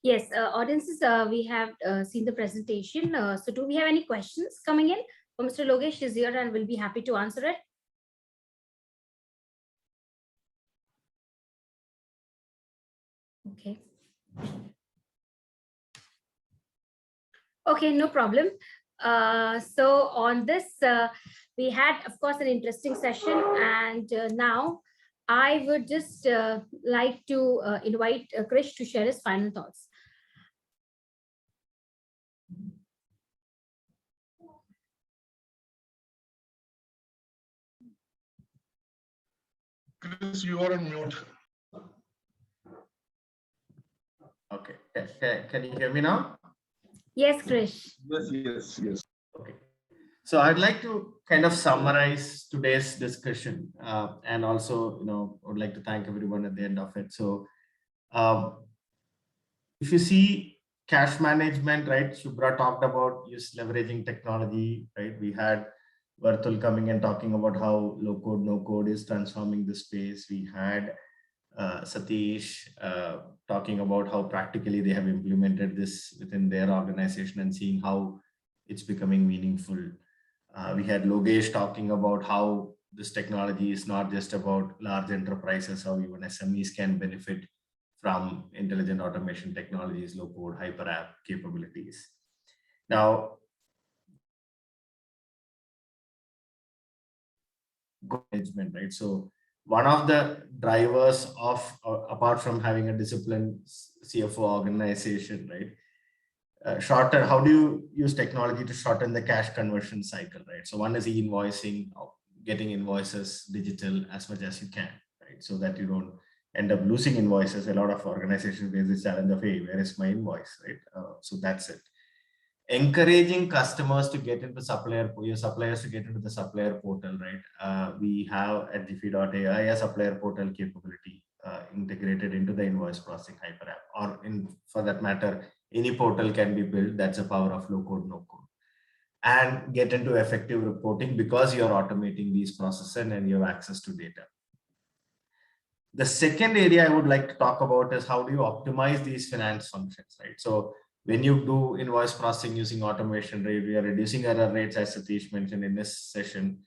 yes, audiences, we have seen the presentation. So do we have any questions coming in? So Mr. Lokesh is here and will be happy to answer it. Okay. Okay, no problem. So on this, we had, of course, an interesting session, and now I would just like to invite Krish to share his final thoughts. Chris, you are on mute. Okay. Can you hear me now? Yes, Krish. Yes. Okay. So I'd like to kind of summarize today's discussion, and also, I would like to thank everyone at the end of it. So if you see cash management, right, Shubhra talked about leveraging technology, right? We had Vartul coming and talking about how low code, no code is transforming the space. We had Satish talking about how practically they have implemented this within their organization and seeing how it's becoming meaningful. We had Logesh talking about how this technology is not just about large enterprises, how even SMEs can benefit from intelligent automation technologies, low code, hyper app capabilities. Now, management, right? So one of the drivers of, apart from having a disciplined CFO organization, right? Shorter, how do you use technology to shorten the cash conversion cycle, right? So one is e-invoicing, getting invoices digital as much as you can, right? So that you don't end up losing invoices. A lot of organizations face this challenge of, hey, where is my invoice, right? So that's it. Encouraging customers to get into your suppliers to get into the supplier portal, right? We have at Jiffy.ai a supplier portal capability integrated into the invoice processing hyper app, or for that matter, any portal can be built. That's the power of low code, no code, and get into effective reporting because you're automating these processes and you have access to data. The second area I would like to talk about is how do you optimize these finance functions, right? So when you do invoice processing using automation, right, we are reducing error rates, as Satish mentioned in this session.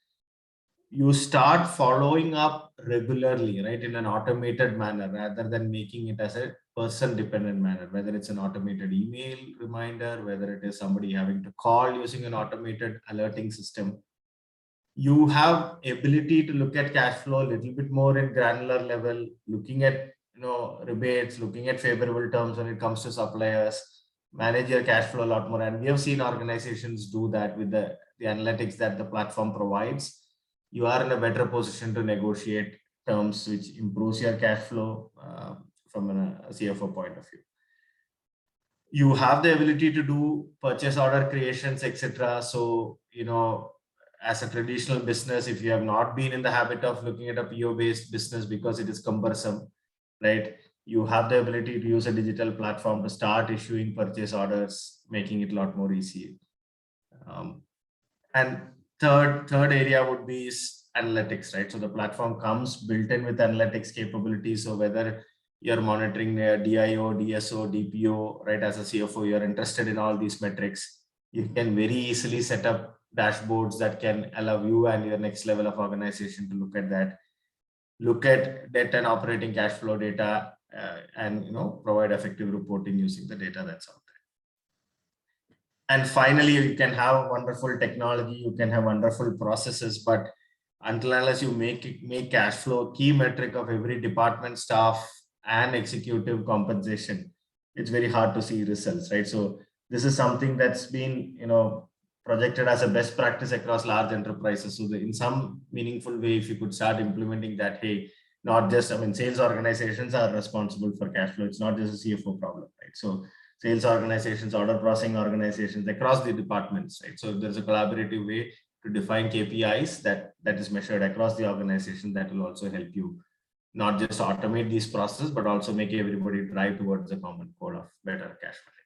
You start following up regularly, right, in an automated manner rather than making it as a person-dependent manner, whether it's an automated email reminder, whether it is somebody having to call using an automated alerting system. you have ability to look at cash flow a little bit more in granular level, looking at rebates, looking at favorable terms when it comes to suppliers, manage your cash flow a lot more. And we have seen organizations do that with the analytics that the platform provides. You are in a better position to negotiate terms which improves your cash flow from a CFO point of view. You have the ability to do purchase order creations, etc. So, as a traditional business, if you have not been in the habit of looking at a PO-based business because it is cumbersome, right? You have the ability to use a digital platform to start issuing purchase orders, making it a lot more easy. And third area would be analytics, right? So the platform comes built in with analytics capabilities. So whether you're monitoring DIO, DSO, DPO, right? As a CFO, you're interested in all these metrics. You can very easily set up dashboards that can allow you and your next level of organization to look at that, look at debt and operating cash flow data, and provide effective reporting using the data that's out there. And finally, you can have wonderful technology, you can have wonderful processes, but unless you make cash flow a key metric of every department, staff, and executive compensation, it's very hard to see results, right? So this is something that's been projected as a best practice across large enterprises. So in some meaningful way, if you could start implementing that, hey, not just, sales organizations are responsible for cash flow. It's not just a CFO problem, right? So sales organizations, order processing organizations across the departments, right? So there's a collaborative way to define KPIs that is measured across the organization that will also help you not just automate these processes, but also make everybody drive towards a common goal of better cash management.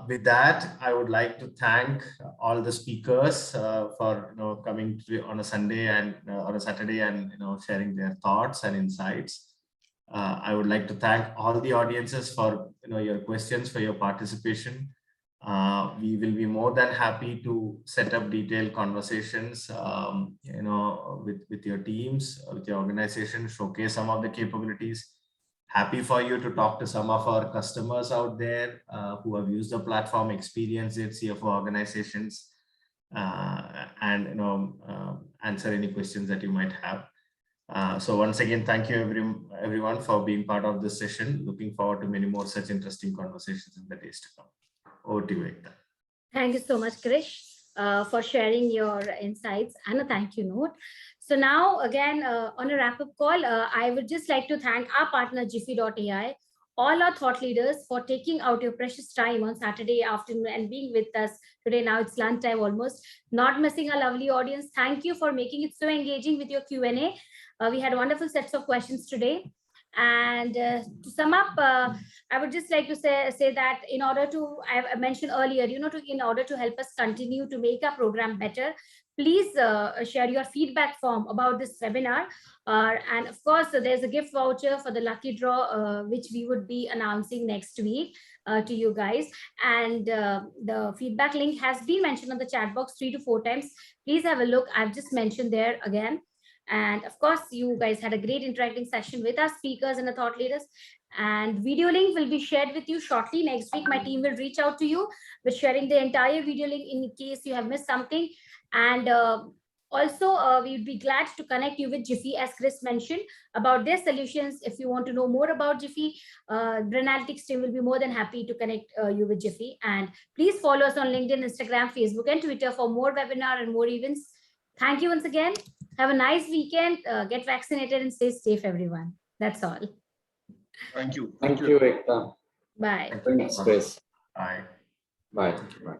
With that, I would like to thank all the speakers for coming on a Sunday and on a Saturday and sharing their thoughts and insights. I would like to thank all the audiences for your questions, for your participation. We will be more than happy to set up detailed conversations, with your teams, with your organization, showcase some of the capabilities. Happy for you to talk to some of our customers out there who have used the platform, experienced it, CFO organizations, and answer any questions that you might have. So once again, thank you everyone for being part of this session. Looking forward to many more such interesting conversations in the days to come. Over to you, Ekta. Thank you so much, Krish, for sharing your insights and a thank you note. So now again, on a wrap-up call, I would just like to thank our partner Jiffy.ai, all our thought leaders for taking out your precious time on Saturday afternoon and being with us today. Now it's lunchtime almost, not missing our lovely audience. Thank you for making it so engaging with your Q&A. We had wonderful sets of questions today. And to sum up, I would just like to say that in order to, I mentioned earlier, in order to help us continue to make our program better, please share your feedback form about this webinar. And of course, there's a gift voucher for the lucky draw, which we would be announcing next week to you guys. And the feedback link has been mentioned on the chat box 3 to 4 times. Please have a look. I've just mentioned there again. And of course, you guys had a great interacting session with our speakers and the thought leaders. And video link will be shared with you shortly. Next week, my team will reach out to you with sharing the entire video link in case you have missed something. And also, we would be glad to connect you with Jiffy, as Chris mentioned, about their solutions. If you want to know more about Jiffy, BrenAnalytics team will be more than happy to connect you with Jiffy. And please follow us on LinkedIn, Instagram, Facebook, and Twitter for more webinar and more events. Thank you once again. Have a nice weekend. Get vaccinated and stay safe, everyone. That's all. Thank you. Thank you, Ekta. Bye. Thanks, Chris. Bye. Bye. Bye.